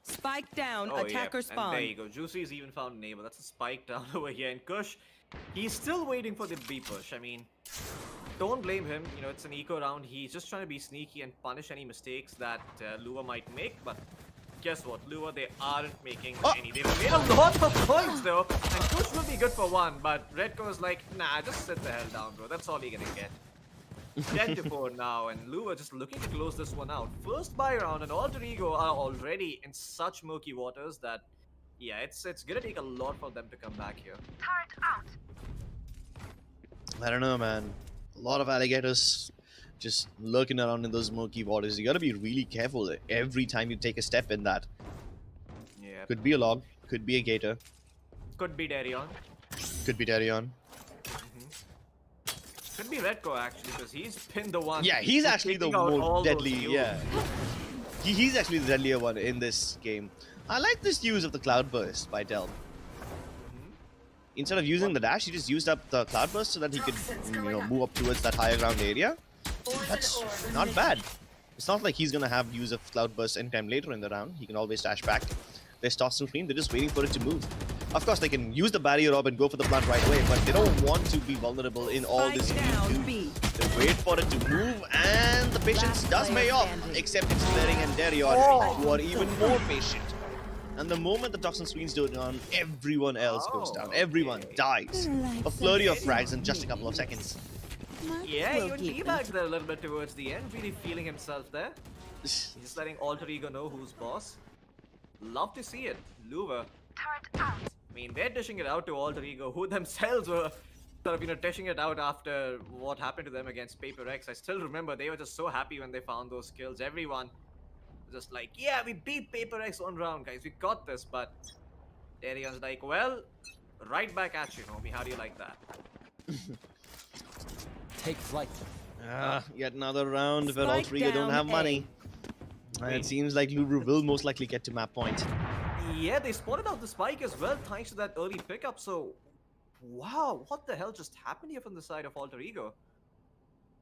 Spike down, Oh, attacker yeah. spawn. And there you go. Juicy's even found a neighbor. That's a spike down over here. And Kush, he's still waiting for the B push. I mean, don't blame him. You know, it's an eco round. He's just trying to be sneaky and punish any mistakes that Lua might make. But guess what? Lua, they aren't making any. They've made a lot of points, though. And Kush will be good for one. But Redco is like, nah, just sit the hell down, bro. That's all you're gonna get. 10 to 4 now, and Lua just looking to close this one out. First buy round, and Alter Ego are already in such murky waters that, yeah, it's gonna take a lot for them to come back here. I don't know, man. A lot of alligators just lurking around in those murky waters. You gotta be really careful every time you take a step in that. Yeah. Could be a log, could be a gator, Could be Darion. could be Darion. Could be Redco actually, because he's pinned the one. Yeah, he's actually the taking out all more those deadly. kills. Yeah, he's actually the deadlier one in this game. I like this use of the cloudburst by Delb. Instead of using the dash, he just used up the cloudburst so that he could, move up towards that higher ground area. That's not bad. It's not like he's gonna have use of cloudburst anytime later in the round. He can always dash back. There's toss and clean. They're just waiting for it to move. Of course, they can use the barrier orb and go for the plant right away, but they don't want to be vulnerable in all this Down, B. They wait for it to move, and the patience does pay off. Except it's Flaring and Darion, who are even more patient. And the moment the toxin screens go down, everyone else goes down. Everyone dies. A flurry of frags in just a couple of seconds. Yeah, even teabags there a little bit towards the end, really feeling himself there. He's just letting Alter Ego know who's boss. Love to see it. Louvre. I mean, they're dishing it out to Alter Ego, who themselves were sort of, dishing it out after what happened to them against Paper X. I still remember they were just so happy when they found those kills. Everyone was just like, yeah, we beat Paper X one round, guys. We got this. But Darion's like, well, right back at you, homie. How do you like that? Take flight. Yet another round where Spike Alter Ego don't down have A. money. And it seems like Louvre will most likely get to map point. Yeah, they spotted out the spike as well, thanks to that early pickup. So, wow, what the hell just happened here from the side of Alter Ego?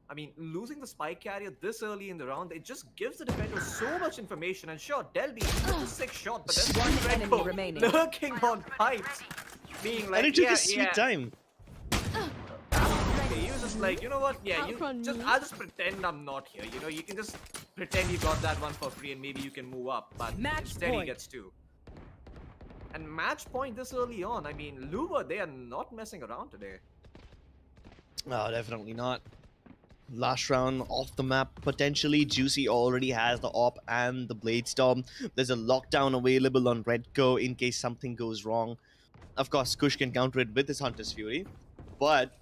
I mean, losing the spike carrier this early in the round, it just gives the defender so much information. And sure, Delby, he took a sick shot, but there's one enemy remaining. lurking on pipes, being like, And it took yeah, a sweet time. He was just like, you know what? Yeah, I'll just pretend I'm not here. You can just pretend you got that one for free, and maybe you can move up. But Match instead, point. he gets two. And match point this early on. I mean, Louvre, they are not messing around today. No, definitely not. Last round off the map, potentially. Juicy already has the AWP and the Blade Storm. There's a lockdown available on Redco in case something goes wrong. Of course, Kush can counter it with his Hunter's Fury, but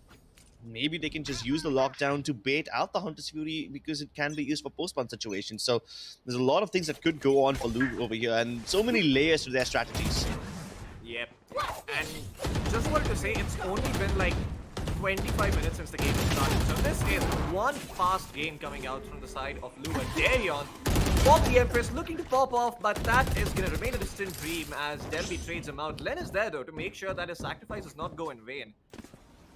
maybe they can just use the lockdown to bait out the Hunter's Fury because it can be used for post-spawn situations. So there's a lot of things that could go on for Louvre over here, and so many layers to their strategies. Yep. And just wanted to say, it's only been like 25 minutes since the game started. So this is one fast game coming out from the side of Louvre. Darion for the Empress looking to pop off, but that is going to remain a distant dream as Delby trades him out. Len is there though to make sure that his sacrifice does not go in vain.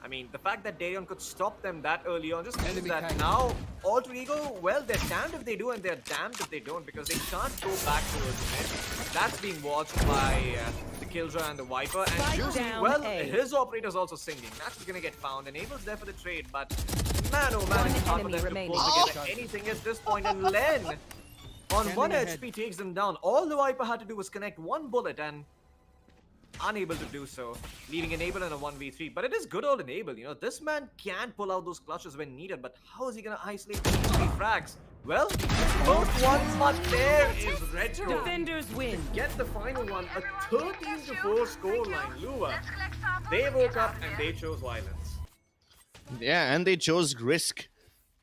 I mean, the fact that Darion could stop them that early on just means that now Alter Ego, well, they're damned if they do and they're damned if they don't because they can't go back towards mid. That's being watched by the Killjoy and the Viper. And Spike Juicy, down well, A. his operator's also singing. That's gonna get found. Enable's there for the trade, but man, oh man, it's hard for them to enemy pull together anything at this point. And Len, on 1 HP, takes them down. All the Viper had to do was connect one bullet and unable to do so, leaving Enable in a 1v3. But it is good old Enable, you know, this man can pull out those clutches when needed, but how is he gonna isolate these three frags? Well, first one, but there is Redco. Defenders win. Get the final one, a 13-4 scoreline. Lua, they woke up and they chose violence. Yeah, and they chose risk.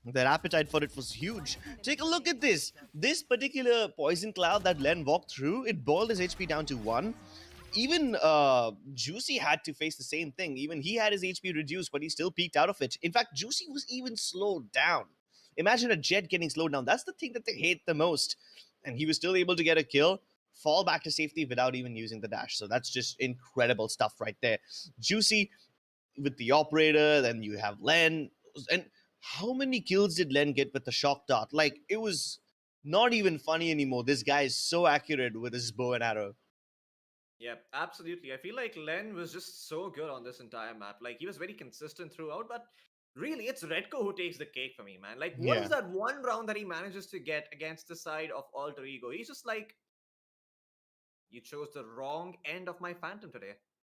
Their appetite for it was huge. Take a look at this. This particular poison cloud that Len walked through, it boiled his HP down to 1. Even Juicy had to face the same thing. Even he had his HP reduced, but he still peaked out of it. In fact, Juicy was even slowed down. Imagine a Jet getting slowed down. That's the thing that they hate the most. And he was still able to get a kill, fall back to safety without even using the dash. So that's just incredible stuff right there. Juicy with the operator, then you have Len. And how many kills did Len get with the shock dart? Like, it was not even funny anymore. This guy is so accurate with his bow and arrow. Yep, absolutely. I feel like Len was just so good on this entire map. Like, he was very consistent throughout, but really, it's Redco who takes the cake for me, man. Like, what is that one round that he manages to get against the side of Alter Ego? He's just like, you chose the wrong end of my Phantom today.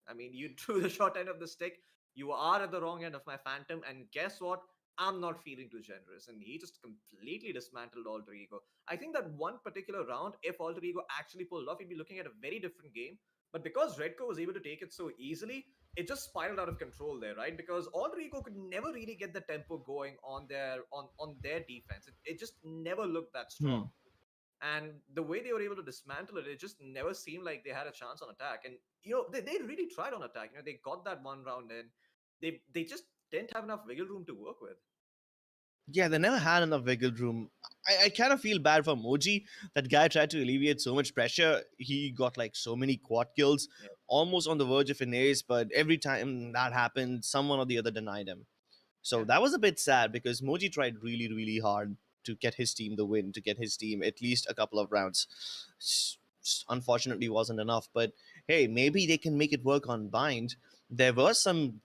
I mean, you drew the short end of the stick. You are at the wrong end of my Phantom, and guess what? I'm not feeling too generous. And he just completely dismantled Alter Ego. I think that one particular round, if Alter Ego actually pulled off, he'd be looking at a very different game. But because Redco was able to take it so easily, it just spiraled out of control there, right? Because Alter Ego could never really get the tempo going on their defense. It just never looked that strong. And the way they were able to dismantle it, it just never seemed like they had a chance on attack. And, you know, they really tried on attack. You know, they got that one round in. They just didn't have enough wiggle room to work with. Yeah, they never had enough wiggle room. I kind of feel bad for Moji. That guy tried to alleviate so much pressure. He got like so many quad kills, almost on the verge of an ace, but every time that happened, someone or the other denied him. So that was a bit sad because Moji tried really, really hard to get his team the win, to get his team at least a couple of rounds. Unfortunately, wasn't enough. But hey, maybe they can make it work on Bind. There were some,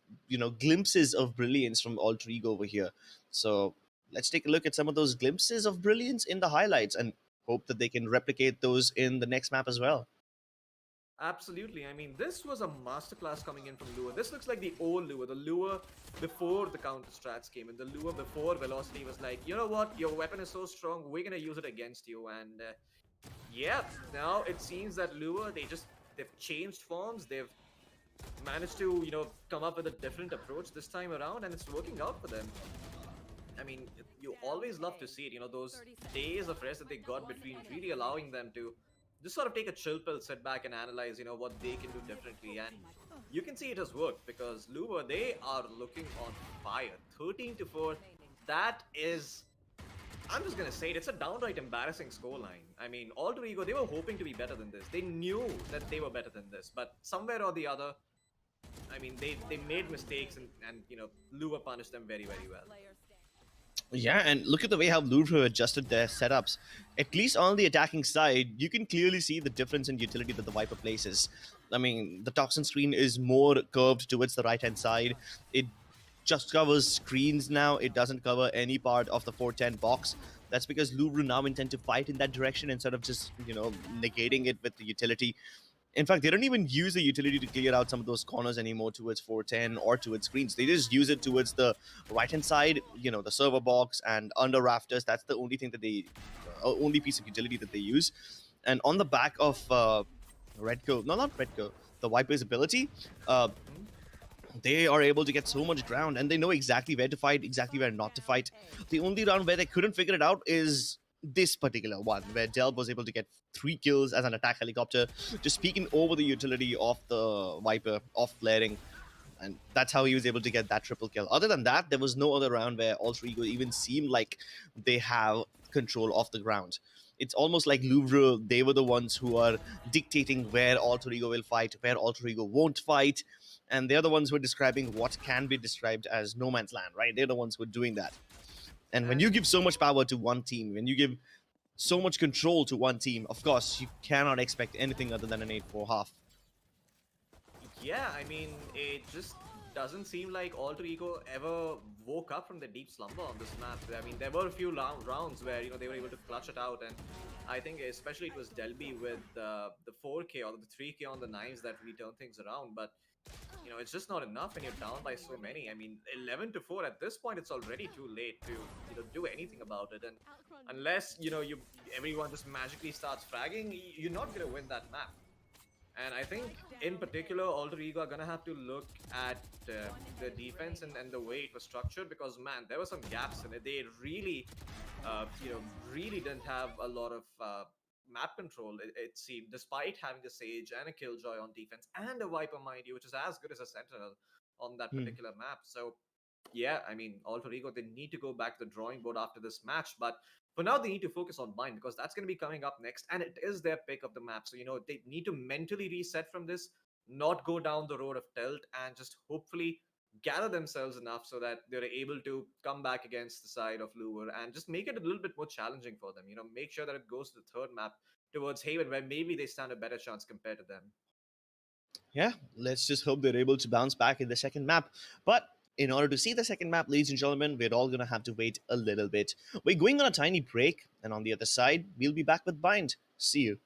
glimpses of brilliance from Alter Ego over here. So let's take a look at some of those glimpses of brilliance in the highlights and hope that they can replicate those in the next map as well. Absolutely. I mean, this was a masterclass coming in from Lure. This looks like the old Lure, the Lure before the counter strats came in, the Lure before Velocity was like, you know what, your weapon is so strong, we're going to use it against you. And yeah, now it seems that Lure, they've changed forms, they've managed to, come up with a different approach this time around, and it's working out for them. I mean, you always love to see it, those days of rest that they got between really allowing them to just sort of take a chill pill, sit back and analyze, what they can do differently. And you can see it has worked because Louvre, they are looking on fire. 13-4, that is, I'm just going to say it, it's a downright embarrassing scoreline. I mean, Alter Ego, they were hoping to be better than this. They knew that they were better than this, but somewhere or the other, I mean, they made mistakes and Louvre punished them very, very well. Yeah, and look at the way how Louvre adjusted their setups. At least on the attacking side, you can clearly see the difference in utility that the Viper places. I mean, the Toxin screen is more curved towards the right-hand side. It just covers screens now. It doesn't cover any part of the 410 box. That's because Louvre now intend to fight in that direction instead of just, negating it with the utility. In fact, they don't even use the utility to clear out some of those corners anymore towards 410 or towards screens. They just use it towards the right-hand side, the server box and under rafters. That's the only thing that only piece of utility that they use. And on the back of Redco, no, not Redco, the Viper's ability, they are able to get so much ground and they know exactly where to fight, exactly where not to fight. The only round where they couldn't figure it out is this particular one, where Delb was able to get 3 kills as an attack helicopter, just speaking over the utility of the Viper, of flaring. And that's how he was able to get that triple kill. Other than that, there was no other round where Alter Ego even seemed like they have control of the ground. It's almost like Louvre, they were the ones who are dictating where Alter Ego will fight, where Alter Ego won't fight. And they're the ones who are describing what can be described as no man's land, right? They're the ones who are doing that. And when you give so much power to one team, when you give so much control to one team, of course, you cannot expect anything other than an 8-4 half. Yeah, I mean, it just doesn't seem like Alter Ego ever woke up from the deep slumber on this map. I mean, there were a few rounds where, they were able to clutch it out, and I think especially it was Delby with the 4K or the 3K on the knives that really turned things around, but it's just not enough when you're down by so many. I mean, 11-4 at this point, it's already too late to do anything about it, and unless everyone just magically starts fragging, you're not gonna win that map. And I think, in particular, Alter Ego are gonna have to look at the defense and the way it was structured, because man, there were some gaps in it. They really, really didn't have a lot of map control. It seemed, despite having a Sage and a Killjoy on defense and a Viper, mind you, which is as good as a Sentinel on that particular map. So yeah, I mean, Alter Ego, they need to go back to the drawing board after this match, but for now, they need to focus on Bind, because that's going to be coming up next, and it is their pick of the map. So, they need to mentally reset from this, not go down the road of tilt, and just hopefully gather themselves enough so that they're able to come back against the side of Louvre and just make it a little bit more challenging for them. Make sure that it goes to the third map towards Haven, where maybe they stand a better chance compared to them. Yeah, let's just hope they're able to bounce back in the second map. But in order to see the second map, ladies and gentlemen, we're all going to have to wait a little bit. We're going on a tiny break, and on the other side, we'll be back with Bind. See you.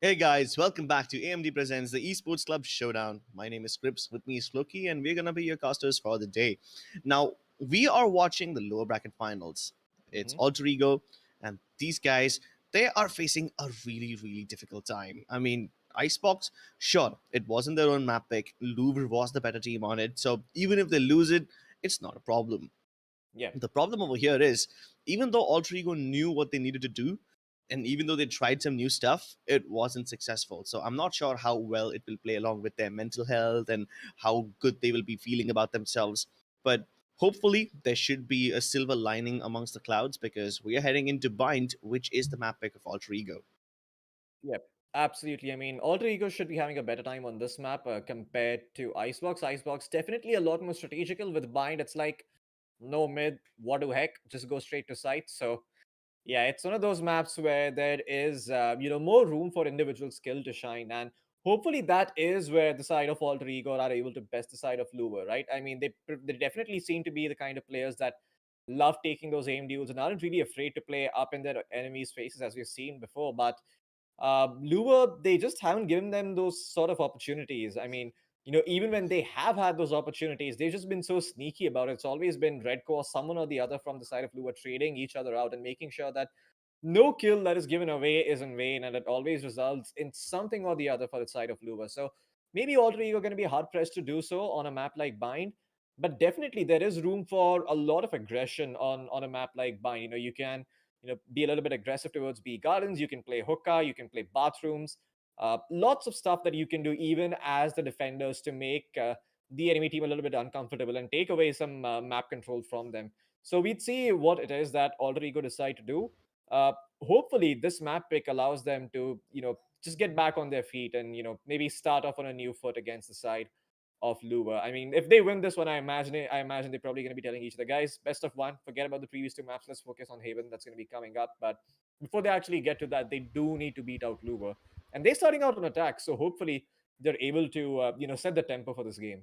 Hey guys, welcome back to AMD Presents the Esports Club Showdown. My name is Scripps, with me is Loki, and we're gonna be your casters for the day. Now, we are watching the lower bracket finals. It's Mhm. Alter Ego, and these guys, they are facing a really, really difficult time. I mean, Icebox, sure, it wasn't their own map pick. Louvre was the better team on it, so even if they lose it, it's not a problem. Yeah. The problem over here is, even though Alter Ego knew what they needed to do, and even though they tried some new stuff, it wasn't successful. So I'm not sure how well it will play along with their mental health and how good they will be feeling about themselves. But hopefully, there should be a silver lining amongst the clouds because we are heading into Bind, which is the map pick of Alter Ego. Yep, absolutely. I mean, Alter Ego should be having a better time on this map compared to Icebox. Icebox definitely a lot more strategical. With Bind, it's like no mid, what the heck, just go straight to site. So yeah, it's one of those maps where there is more room for individual skill to shine, and hopefully that is where the side of Alter Ego are able to best the side of Lure, right? I mean, they definitely seem to be the kind of players that love taking those aim duels and aren't really afraid to play up in their enemies' faces as we've seen before. But Lua, they just haven't given them those sort of opportunities. I mean, even when they have had those opportunities, they've just been so sneaky about it. It's always been Red Core, someone or the other from the side of Lua trading each other out and making sure that no kill that is given away is in vain, and it always results in something or the other for the side of Lua. So maybe Alter Ego are going to be hard pressed to do so on a map like Bind, but definitely there is room for a lot of aggression on a map like Bind. You can be a little bit aggressive towards B gardens. You can play hookah. You can play bathrooms. Lots of stuff that you can do even as the defenders to make the enemy team a little bit uncomfortable and take away some map control from them. So we'd see what it is that Alter Ego decide to do. Uh, Hopefully, this map pick allows them to just get back on their feet and maybe start off on a new foot against the side of Lua. I mean, if they win this one, I imagine they're probably going to be telling each of the guys, best of one. Forget about the previous two maps. Let's focus on Haven. That's going to be coming up. But before they actually get to that, they do need to beat out Louvre. And they're starting out on attack, so hopefully they're able to set the tempo for this game.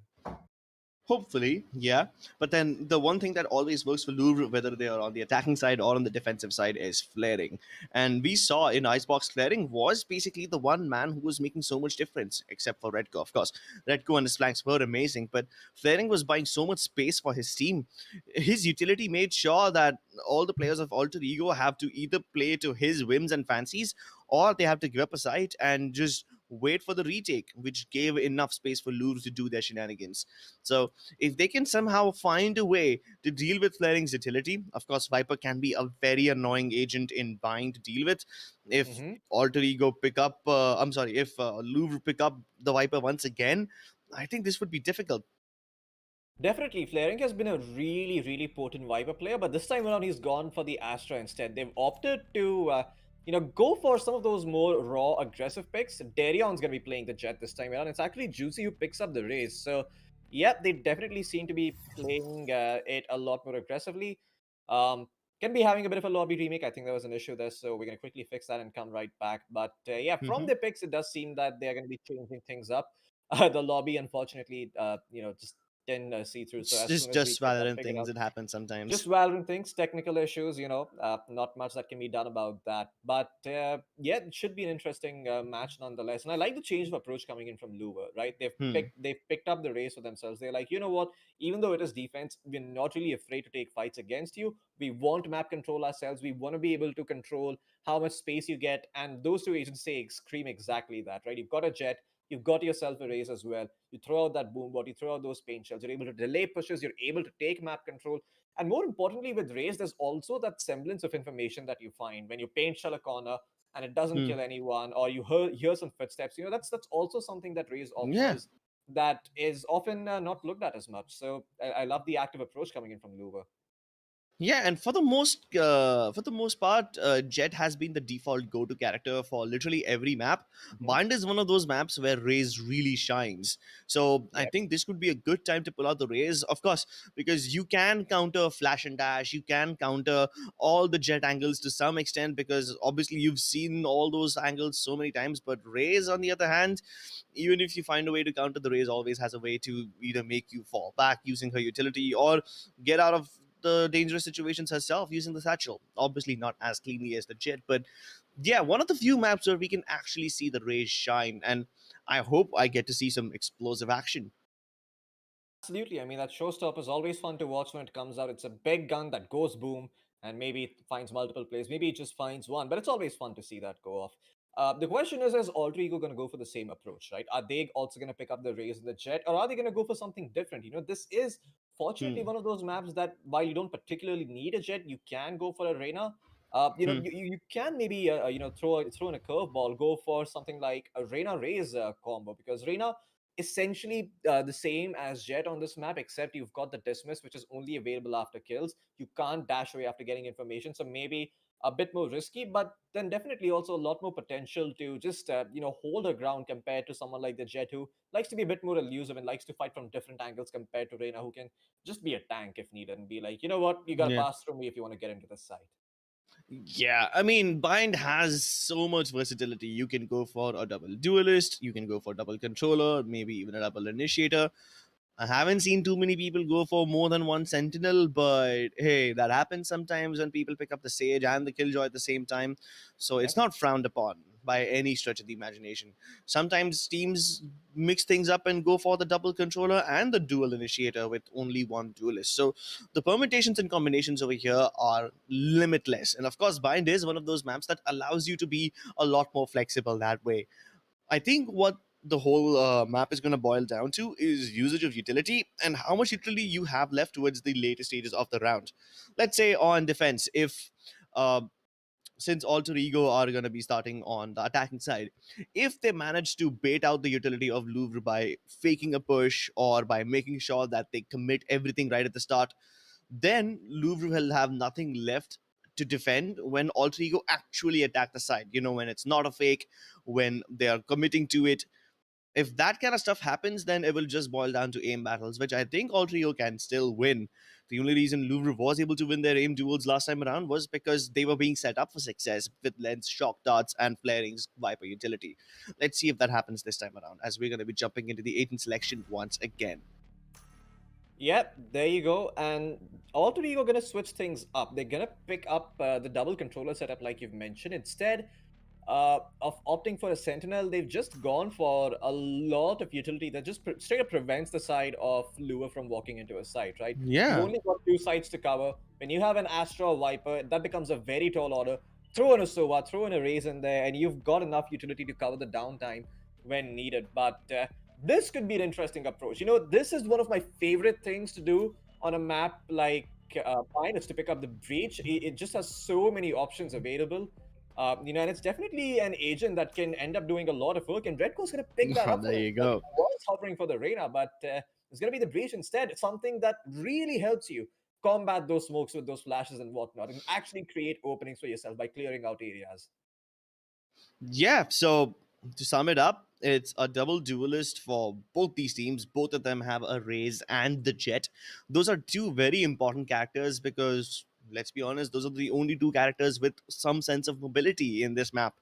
Hopefully, yeah. But then the one thing that always works for Louvre, whether they are on the attacking side or on the defensive side, is flaring. And we saw in Icebox, flaring was basically the one man who was making so much difference, except for Redco, of course. Redco and his flanks were amazing, but flaring was buying so much space for his team. His utility made sure that all the players of Alter Ego have to either play to his whims and fancies, or they have to give up a site and just wait for the retake, which gave enough space for Louvre to do their shenanigans. So if they can somehow find a way to deal with Flaring's utility, of course, Viper can be a very annoying agent in buying to deal with. If Mm-hmm. Alter Ego pick up, if Louvre pick up the Viper once again, I think this would be difficult. Definitely, Flaring has been a really, really potent Viper player, but this time around he's gone for the Astra instead. They've opted to, go for some of those more raw, aggressive picks. Darion's going to be playing the Jet this time around. It's actually Juicy who picks up the race. So, yeah, they definitely seem to be playing it a lot more aggressively. Um, can be having a bit of a lobby remake. I think there was an issue there, so we're going to quickly fix that and come right back. But yeah, from Hmm. the picks, it does seem that they're going to be changing things up. The lobby, unfortunately, just didn't see through. So It's as soon just as we just get that Valorant figured things out, that happen sometimes. just Valorant things, technical issues, not much that can be done about that. But yeah, it should be an interesting match nonetheless. And I like the change of approach coming in from Louvre, right? Hmm. They've picked up the race for themselves. They're like, you know what? Even though it is defense, we're not really afraid to take fights against you. We want to map control ourselves. We want to be able to control how much space you get. And those two agents scream exactly that, right? You've got a Jet. You've got yourself a raise as well. You throw out that boom bot, you throw out those paint shells, you're able to delay pushes, you're able to take map control. And more importantly, with Raze, there's also that semblance of information that you find when you paint shell a corner and it doesn't Hmm. kill anyone, or you hear some footsteps. That's also something that Raze Yeah. offers that is often not looked at as much. So I love the active approach coming in from Louvre. Yeah, and for the most part, Jet has been the default go-to character for literally every map. Hmm. Bind is one of those maps where Raze really shines. So I Yeah, think this could be a good time to pull out the Raze, of course, because you can counter flash and dash, you can counter all the Jet angles to some extent, because obviously you've seen all those angles so many times. But Raze, on the other hand, even if you find a way to counter, the Raze always has a way to either make you fall back using her utility or get out of the dangerous situations herself using the satchel. Obviously, not as cleanly as the Jet, but yeah, one of the few maps where we can actually see the Rays shine, and I hope I get to see some explosive action. absolutely. I mean, that showstopper is always fun to watch when it comes out. It's a big gun that goes boom, and maybe it finds multiple plays. Maybe it just finds one, but it's always fun to see that go off. The question is Alter Ego going to go for the same approach, right? Are they also going to pick up the Rays and the Jet, or are they going to go for something different? This is fortunately Hmm. one of those maps that while you don't particularly need a Jet, you can go for a Reyna. Hmm. You can maybe throw in a curveball, go for something like a Reyna Rays combo, because Reyna essentially the same as Jet on this map, except you've got the dismiss, which is only available after kills. You can't dash away after getting information, so maybe a bit more risky, but then definitely also a lot more potential to just hold her ground compared to someone like the Jet, who likes to be a bit more elusive and likes to fight from different angles compared to Reyna, who can just be a tank if needed and be like, you know what, you gotta Yeah. pass through me if you want to get into this site. Yeah, I mean, Bind has so much versatility. You can go for a double duelist, you can go for double controller, maybe even a double initiator. I haven't seen too many people go for more than one Sentinel, but hey, that happens sometimes when people pick up the Sage and the Killjoy at the same time. So Yeah. it's not frowned upon by any stretch of the imagination. Sometimes teams mix things up and go for the double controller and the dual initiator with only one duelist. So the permutations and combinations over here are limitless. And of course, Bind is one of those maps that allows you to be a lot more flexible that way. I think what the whole map is going to boil down to is usage of utility and how much utility you have left towards the later stages of the round. Let's say on defense, if uh, since Alter Ego are going to be starting on the attacking side, if they manage to bait out the utility of Louvre by faking a push or by making sure that they commit everything right at the start, then Louvre will have nothing left to defend when Alter Ego actually attack the side. When it's not a fake, when they are committing to it. If that kind of stuff happens, then it will just boil down to aim battles, which I think Alter Ego can still win. The only reason Louvre was able to win their aim duels last time around was because they were being set up for success with lens, shock darts, and flaring's Viper utility. Let's see if that happens this time around, as we're going to be jumping into the agent selection once again. Yep, there you go. And Alter Ego gonna switch things up. They're gonna pick up the double controller setup like you've mentioned. Instead of opting for a Sentinel, they've just gone for a lot of utility that just straight up prevents the side of Lua from walking into a site, right? You've Yeah. only got two sides to cover. When you have an Astra or Viper, that becomes a very tall order. Throw in a Sova, throw in a Raze in there, and you've got enough utility to cover the downtime when needed. But this could be an interesting approach. You know, this is one of my favorite things to do on a map like Pine, is to pick up the Breach. It just has so many options available. You know, and it's definitely an agent that can end up doing a lot of work. And Redco's going to pick that up. There you Like, go. it was hovering for the Reyna, but it's going to be the Breach instead. Something that really helps you combat those smokes with those flashes and whatnot, and actually create openings for yourself by clearing out areas. Yeah, so to sum it up, it's a double duelist for both these teams. Both of them have a Raze and the Jet. Those are two very important characters because, let's be honest, those are the only two characters with some sense of mobility in this map.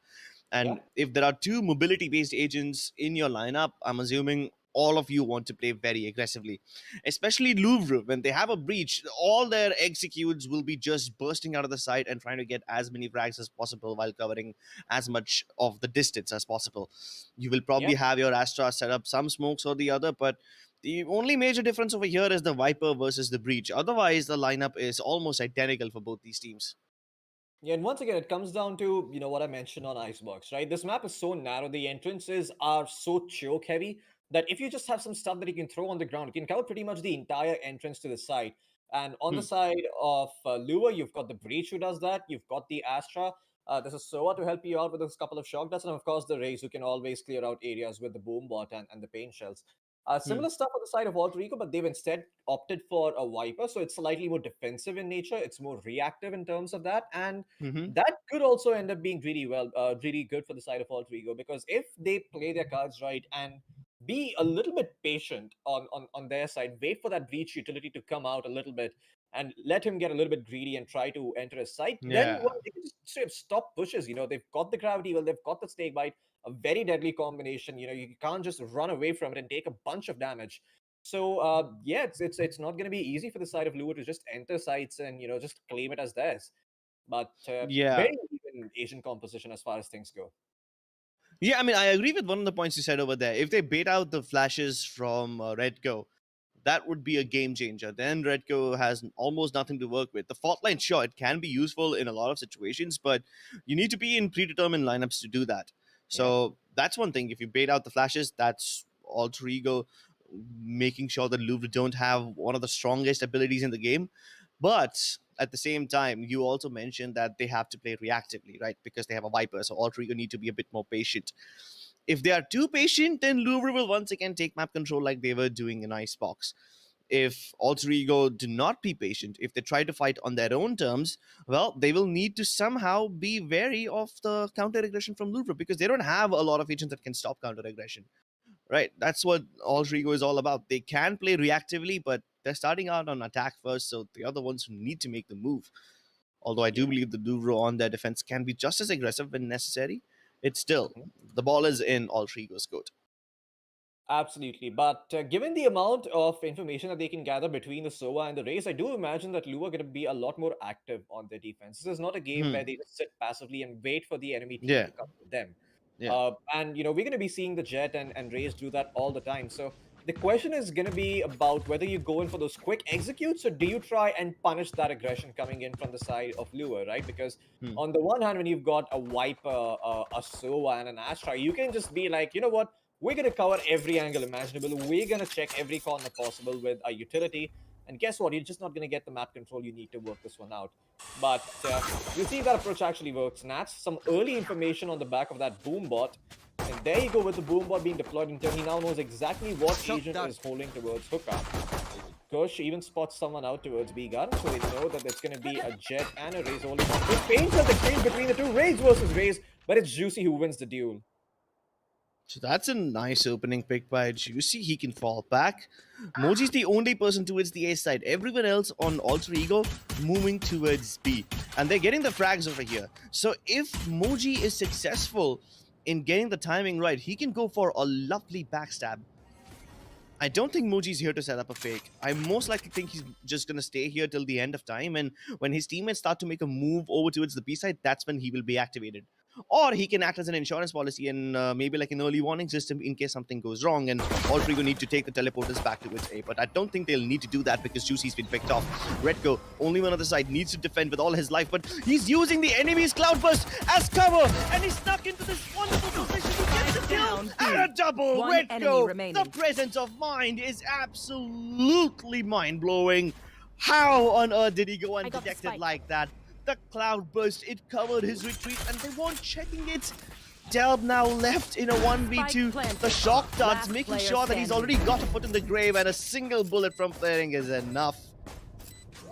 Yeah. And if there are two mobility based agents in your lineup, I'm assuming all of you want to play very aggressively. Especially Louvre, when they have a breach, all their executes will be just bursting out of the site and trying to get as many frags as possible while covering as much of the distance as possible. You will probably Yeah. have your Astra set up some smokes or the other, but the only major difference over here is the Viper versus the breach. Otherwise, the lineup is almost identical for both these teams. Yeah, and once again, it comes down to, you know, what I mentioned on Icebox, right? This map is so narrow, the entrances are so choke heavy that if you just have some stuff that you can throw on the ground, you can cover pretty much the entire entrance to the site. And on the Hmm. side of Lua, you've got the Breach who does that, you've got the Astra, there's a Sova to help you out with a couple of shock darts, and of course the Raze who can always clear out areas with the boom bot and the paint shells. Hmm. Similar stuff on the side of Alter Ego, but they've instead opted for a Viper, so it's slightly more defensive in nature. It's more reactive in terms of that, and Mm-hmm. that could also end up being really good for the side of Alter Ego, because if they play their cards right and be a little bit patient on their side, wait for that breach utility to come out a little bit and let him get a little bit greedy and try to enter his site, then Yeah. well, they can just straight up stop pushes. You know, they've got the gravity well, they've got the snake bite, a very deadly combination. You know, you can't just run away from it and take a bunch of damage. So yeah, it's not going to be easy for the side of Lua to just enter sites and, you know, just claim it as theirs. But Yeah. very even Asian composition as far as things go. Yeah, I mean, I agree with one of the points you said over there. If they bait out the flashes from Redco, that would be a game changer. Then Redco has almost nothing to work with. The fault line, sure, it can be useful in a lot of situations, but you need to be in predetermined lineups to do that. Yeah. So that's one thing. If you bait out the flashes, that's Alter Ego making sure that Louvre don't have one of the strongest abilities in the game. But at the same time, you also mentioned that they have to play reactively, right? Because they have a Viper, so Alter Ego need to be a bit more patient. If they are too patient, then Louvre will once again take map control like they were doing in Icebox. If Alter Ego do not be patient, if they try to fight on their own terms, well, they will need to somehow be wary of the counter aggression from Louvre because they don't have a lot of agents that can stop counter aggression. Right? That's what Alter Ego is all about. They can play reactively, but they're starting out on attack first, so the other ones who need to make the move. Although I do Yeah. believe the Louvre on their defense can be just as aggressive when necessary, it's still Mhm. the ball is in Alter Ego's court. Absolutely. But given the amount of information that they can gather between the Sova and the Race, I do imagine that Lua are going to be a lot more active on their defense. This is not a game Hmm. where they just sit passively and wait for the enemy team Yeah. to come to them. Yeah. And, you know, we're going to be seeing the Jet and Raze do that all the time. So the question is going to be about whether you go in for those quick executes or do you try and punish that aggression coming in from the side of Lua, right? Because Hmm. on the one hand, when you've got a Viper, a Sova, and an Astra, you can just be like, you know what? We're going to cover every angle imaginable. We're going to check every corner possible with a utility. And guess what? You're just not going to get the map control you need to work this one out. But we'll see if that approach actually works. Nats, some early information on the back of that boom bot. And there you go with the boom bot being deployed in turn. He now knows exactly what agent is holding towards hookup. Kush even spots someone out towards B gun, so they know that there's going to be a Jet and a Raze holding on. Good paint exchange between the two, Raze versus Raze, but it's Juicy who wins the duel. So that's a nice opening pick by Juicy. He can fall back. Moji's the only person towards the A side. Everyone else on Alter Ego moving towards B. And they're getting the frags over here. So if Moji is successful in getting the timing right, he can go for a lovely backstab. I don't think Moji's here to set up a fake. I most likely think he's just going to stay here till the end of time. And when his teammates start to make a move over towards the B side, that's when he will be activated. Or he can act as an insurance policy and maybe like an early warning system in case something goes wrong and Alter Ego need to take the teleporters back towards A. But I don't think they'll need to do that because Juicy's been picked off. Redco, only one on the side, needs to defend with all his life, but he's using the enemy's Cloudburst as cover and he's stuck into this wonderful position. He gets a kill Down, and a double. One enemy Redco, remaining. the presence of mind is absolutely mind-blowing. How on earth did he go I got the undetected spike. like that? The cloud burst, it covered his retreat and they weren't checking it. Delb now left in a 1v2. planted. The shock darts, Last making player sure that he's standing. already got a foot in the grave and a single bullet from flaring is enough.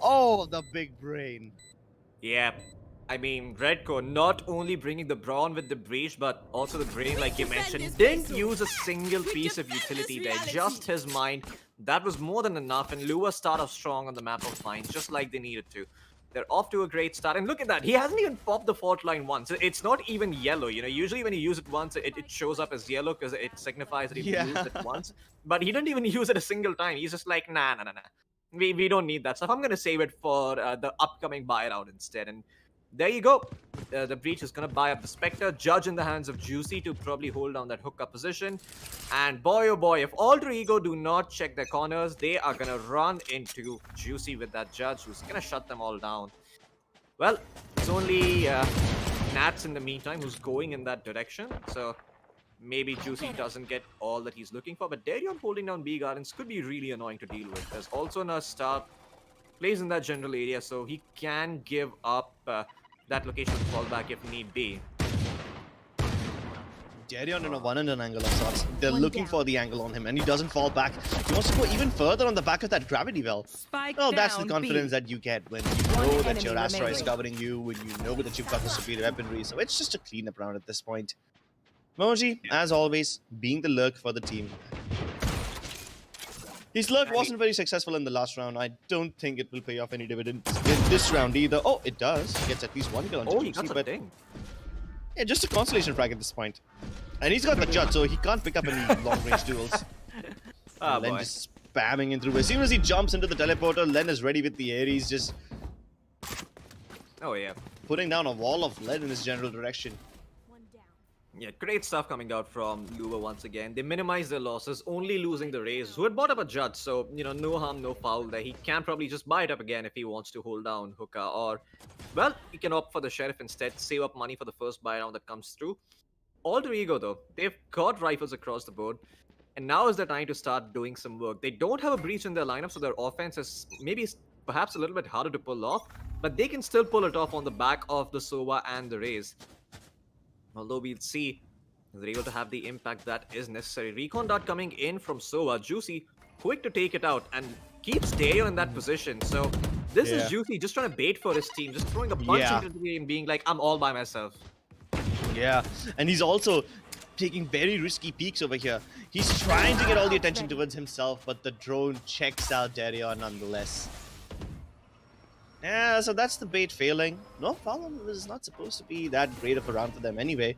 Oh, the big brain. Yeah. I mean, Redco not only bringing the brawn with the breach, but also the brain, like you mentioned, didn't use a single piece of utility there, just his mind. That was more than enough, and Lua start off strong on the map of mines, just like they needed to. They're off to a great start, and look at that, he hasn't even popped the fault line once. It's not even yellow, you know, usually when you use it once, it shows up as yellow because it signifies that you've used it once. But he didn't even use it a single time, he's just like, nah. We don't need that stuff, I'm gonna save it for the upcoming buyout instead, and there you go. The breach is going to buy up the Spectre. Judge in the hands of Juicy to probably hold down that hookup position. And boy, oh boy, if Alter Ego do not check their corners, they are going to run into Juicy with that Judge, who's going to shut them all down. Well, it's only Nats in the meantime who's going in that direction. So maybe Juicy doesn't get all that he's looking for. But Darion holding down B Gardens could be really annoying to deal with. There's also a star plays in that general area, so he can give up that location to fall back if need be. Darion in a one-handed angle of sorts. They're One looking down. for the angle on him, and he doesn't fall back. He wants to go even further on the back of that gravity well. Spike Well, that's the down, confidence B. that you get when you One know that enemy your Astra is remaining. covering you, when you know that you've got the superior weaponry. So it's just a cleanup round at this point. Moji, as always, being the lurk for the team. His lurk wasn't very successful in the last round. I don't think it will pay off any dividends in this round either. Oh, it does. He gets at least one kill on Oh, he Juicy, got a but ding. yeah, just a consolation frag at this point. And he's got the Judge, so he can't pick up any long-range duels. Ah, Len boy. just spamming in through. As soon as he jumps into the teleporter, Len is ready with the Ares, just Oh, yeah. putting down a wall of lead in his general direction. Yeah, great stuff coming out from Louvre once again. They minimize their losses, only losing the Rays, who had bought up a Judge, so, you know, no harm, no foul there. He can probably just buy it up again if he wants to hold down Hookah, or, well, he can opt for the Sheriff instead, save up money for the first buy round that comes through. Alter Ego, though, they've got rifles across the board, and now is the time to start doing some work. They don't have a breach in their lineup, so their offense is maybe perhaps a little bit harder to pull off, but they can still pull it off on the back of the Sova and the Rays. Although we'll see if they're able to have the impact that is necessary. Recon dart coming in from Sova. Juicy, quick to take it out and keeps Deo in that position. So this Yeah. is Juicy just trying to bait for his team, just throwing a punch Yeah. into the game, being like, I'm all by myself. Yeah, and he's also taking very risky peeks over here. He's trying to get all the attention towards himself, but the drone checks out Darion nonetheless. Yeah, so that's the bait failing. No problem, was not supposed to be that great of a round for them anyway.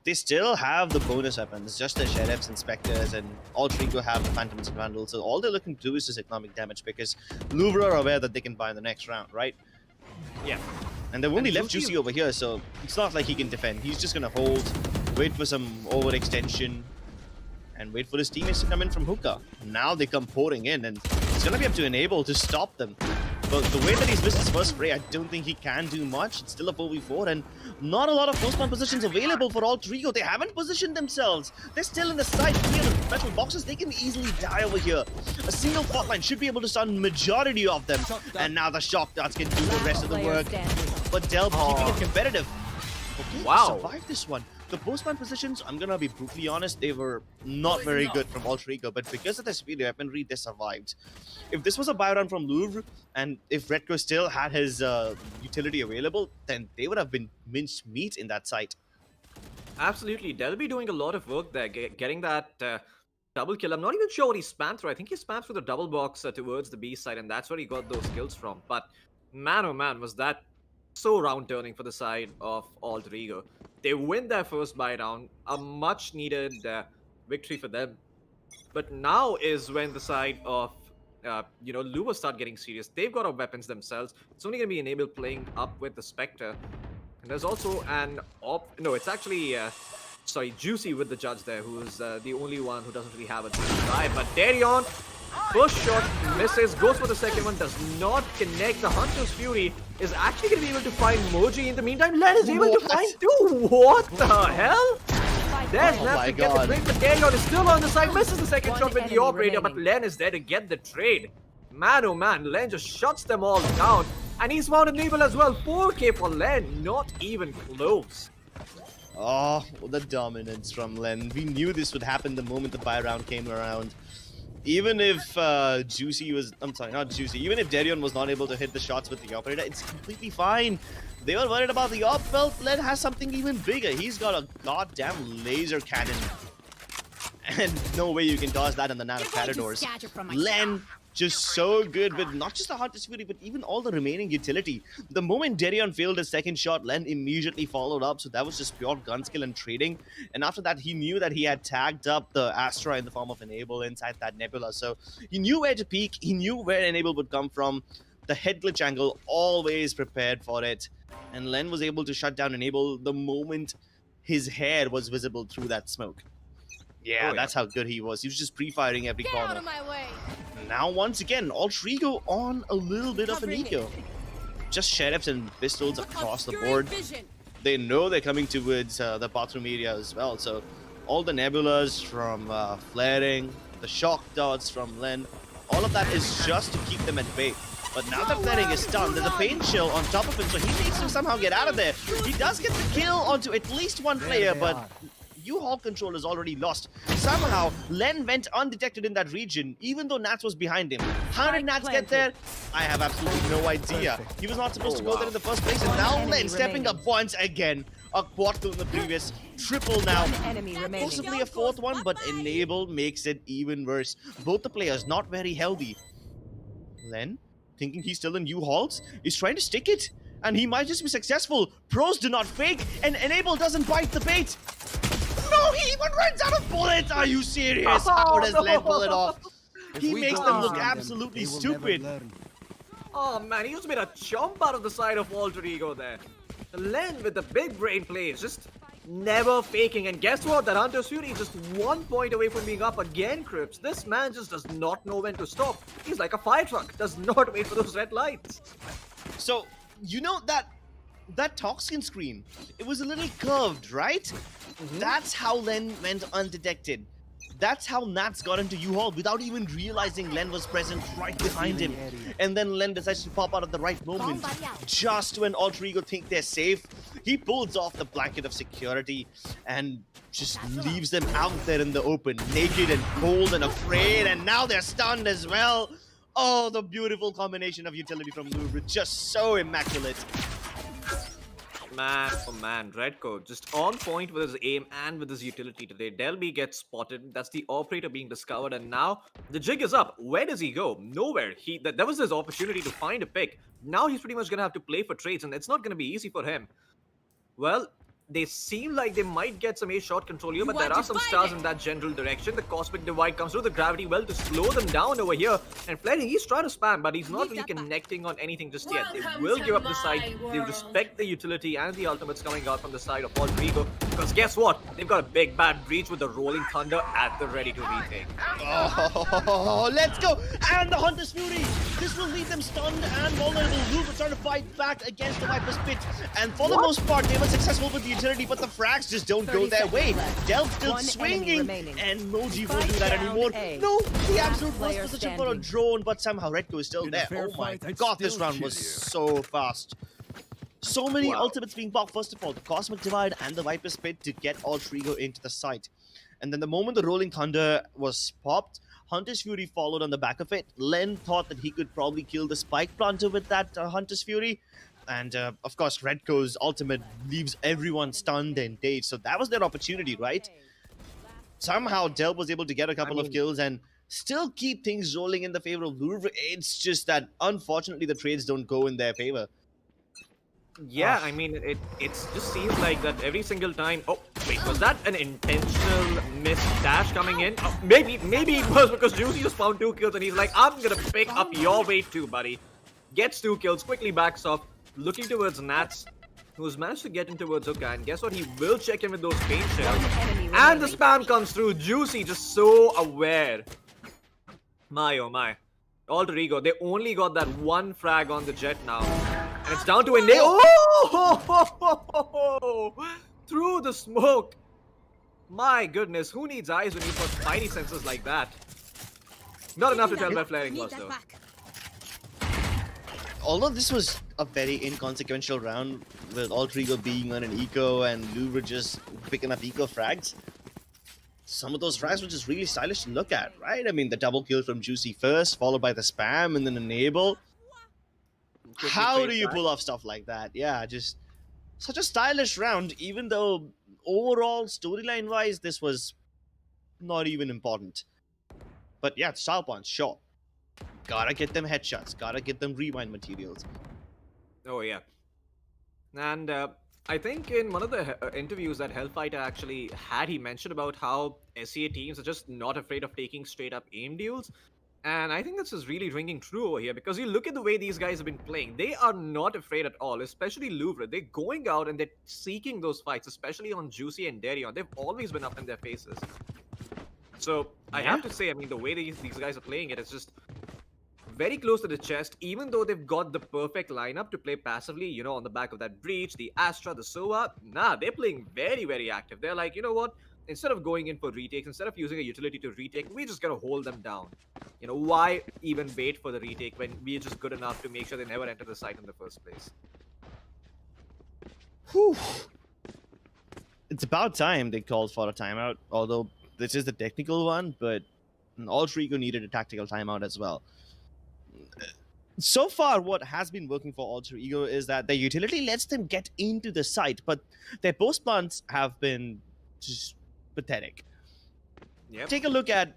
They still have the bonus weapons, just the Sheriffs, Inspectors, and Alter Ego have the Phantoms and Vandals. So all they're looking to do is just economic damage because Louvre are aware that they can buy in the next round, right? Yeah. And they've only And left Juicy- Juicy over here, so it's not like he can defend. He's just gonna hold, wait for some overextension, and wait for his teammates to come in from Hookah. Now they come pouring in, and it's gonna be up to Enable to stop them. But the way that he's missed his first spray, I don't think he can do much. It's still a 4v4, and not a lot of post-spawn positions available for Alter Ego. They haven't positioned themselves. They're still in the side clear of metal boxes. They can easily die over here. A single fault line should be able to stun majority of them. And now the shock darts can do the rest of the Player work. standing. But Delp keeping it competitive. Okay, Wow. survived this one. The postman positions, I'm gonna be brutally honest, they were not very good from Alter Ego, but because of their superior weaponry, they survived. If this was a buy run from Louvre, and if Redco still had his utility available, then they would have been minced meat in that site. Absolutely. They'll be doing a lot of work there, getting that double kill. I'm not even sure what he spammed through. I think he spammed through the double box towards the B side, and that's where he got those kills from. But man, oh man, was that so round turning for the side of Alter Ego. They win their first buy round, a much needed victory for them. But now is when the side of Louvre start getting serious. They've got our weapons themselves. It's only going to be enabled playing up with the Spectre. And there's also an no, it's actually Juicy with the judge there, who's the only one who doesn't really have a guy. But Darion, first shot misses, goes for the second one, does not connect. The Hunter's Fury is actually going to be able to find Moji. In the meantime, Len is able to find two. What the hell? There's Len to get the trade, but Darion is still on the side, misses the second shot with the operator, but Len is there to get the trade. Man, oh man, Len just shuts them all down. And he's found Enable as well. 4k for Len, not even close. Oh, the dominance from Len. We knew this would happen the moment the buy round came around. Even if Juicy was, I'm sorry, not Juicy, even if Darion was not able to hit the shots with the operator, it's completely fine. They were worried about the op. Well, Len has something even bigger. He's got a goddamn laser cannon. And no way you can dodge that in the Nano Corridors. Len just so good with not just the Hunter's Fury, but even all the remaining utility. The moment Darion failed his second shot, Len immediately followed up, so that was just pure gun skill and trading. And after that, he knew that he had tagged up the Astra in the form of Enable inside that Nebula, so he knew where to peek, he knew where Enable would come from. The head glitch angle, always prepared for it. And Len was able to shut down Enable the moment his hair was visible through that smoke. Yeah, that's how good he was. He was just pre-firing every corner. Out of my way. Now, once again, Alter Ego on a little bit of an eco. Just sheriffs and pistols across the board. They know they're coming towards the bathroom area as well. So, all the nebulas from flaring, the shock darts from Len, all of that is just to keep them at bay. But now that flaring is done, there's a pain chill on top of him, so he needs to somehow get out of there. He does get the kill onto at least one player, but U-Haul control is already lost. Somehow, Len went undetected in that region, even though Nats was behind him. How did Nats get there? I have absolutely no idea. He was not supposed to go there in the first place, and now Len stepping up once again. A quad in the previous, triple now. Possibly a fourth one, but Enable makes it even worse. Both the players not very healthy. Len, thinking he's still in U-Hauls, is trying to stick it, and he might just be successful. Pros do not fake, and Enable doesn't bite the bait. No, he even runs out of bullets! Are you serious? How does Len pull it off? He makes them look absolutely stupid. Oh man, he just made a jump out of the side of Alter Ego there. Len with the big brain plays, just never faking. And guess what? That Hunter's Fury is just 1 point away from being up again, Crips. This man just does not know when to stop. He's like a fire truck, does not wait for those red lights. So, you know that toxin screen, it was a little curved, right? That's how Len went undetected. That's how Nats got into U-Haul without even realizing Len was present right behind him. And then Len decides to pop out at the right moment. Just when Alter Ego think they're safe, he pulls off the blanket of security and just leaves them out there in the open, naked and cold and afraid, and now they're stunned as well. Oh, the beautiful combination of utility from Louvre, just so immaculate. Man, oh man, Redcoat just on point with his aim and with his utility today. Delby gets spotted. That's the operator being discovered, and now the jig is up. Where does he go? Nowhere. That was his opportunity to find a pick. Now he's pretty much gonna have to play for trades, and it's not gonna be easy for him. Well, they seem like they might get some A-shot control here, but there are some stars in that general direction. The Cosmic Divide comes through the gravity well to slow them down over here. And Flaring, he's trying to spam, but he's not really connecting on anything just yet. They will give up the side. They respect the utility and the ultimates coming out from the side of Alter Ego. Because guess what? They've got a big bad breach with the Rolling Thunder at the ready to retake. Oh, let's go! And the Hunter's Fury! This will leave them stunned and vulnerable. Louvre trying to fight back against the Viper's Pit. And for the most part, they were successful with the utility, but the frags just don't go their way. Delph still swinging, and Moji won't do that anymore. No, the absolute worst position for a drone, but somehow Redco is still there. Oh my god, this round was so fast. So many ultimates being popped. First of all, the Cosmic Divide and the Viper's Pit to get Alter Ego into the site. And then the moment the Rolling Thunder was popped, Hunter's Fury followed on the back of it. Len thought that he could probably kill the Spike Planter with that Hunter's Fury. And of course, Redco's ultimate leaves everyone stunned and dazed. So that was their opportunity, right? Somehow Del was able to get a I couple of mean, kills and still keep things rolling in the favor of Louvre. It's just that unfortunately the trades don't go in their favor. Yeah, I mean, it just seems like that every single time. Oh, wait, was that an intentional missed dash coming in? Maybe it was because Juicy just found 2 kills and he's like, I'm gonna pick up your weight too, buddy. Gets 2 kills, quickly backs off, looking towards Nats, who's managed to get in towards Hookah, and guess what? He will check in with those paint shells. And the spam comes through. Juicy just so aware. My oh my. Alter Ego, they only got that one frag on the jet now. And it's down to a nail. Oh! Through the smoke. My goodness, who needs eyes when you've got spidey senses like that? Not enough to tell by flaring was though. Although this was a very inconsequential round with Alter Ego being on an eco and Louvre just picking up eco frags, some of those frags were just really stylish to look at, right? I mean, the double kill from Juicy first, followed by the spam and then enable. How do you pull off stuff like that? Yeah, just such a stylish round, even though overall storyline wise this was not even important. But yeah, style points, sure. Gotta get them headshots, gotta get them rewind materials. Oh yeah. And I think in one of the interviews that Hellfighter actually had, he mentioned about how SEA teams are just not afraid of taking straight up aim duels. And I think this is really ringing true over here because you look at the way these guys have been playing. They are not afraid at all, especially Louvre. They're going out and they're seeking those fights, especially on Juicy and Darion. They've always been up in their faces. So I have to say, I mean, the way these guys are playing it is just very close to the chest, even though they've got the perfect lineup to play passively, you know, on the back of that Breach, the Astra, the Sova. Nah, they're playing very, very active. They're like, you know what? Instead of going in for retakes, instead of using a utility to retake, we're just gonna hold them down. You know, why even wait for the retake when we're just good enough to make sure they never enter the site in the first place? Whew. It's about time they called for a timeout, although this is the technical one, but Alter Ego needed a tactical timeout as well. So far, what has been working for Alter Ego is that their utility lets them get into the site, but their post plants have been just pathetic. Yep. Take a look at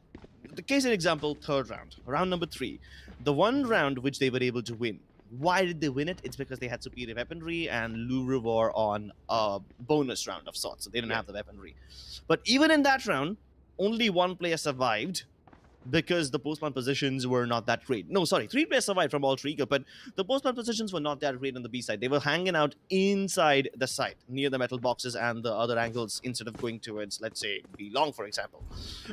the case in example, third round number 3. The one round which they were able to win. Why did they win it? It's because they had superior weaponry and Louvre were on a bonus round of sorts, so they didn't have the weaponry. But even in that round, only one player survived because the post-plant positions were not that great. No, sorry, 3 players survived from Alter Ego, but the post-plant positions were not that great on the B side. They were hanging out inside the site, near the metal boxes and the other angles, instead of going towards, let's say, B long, for example.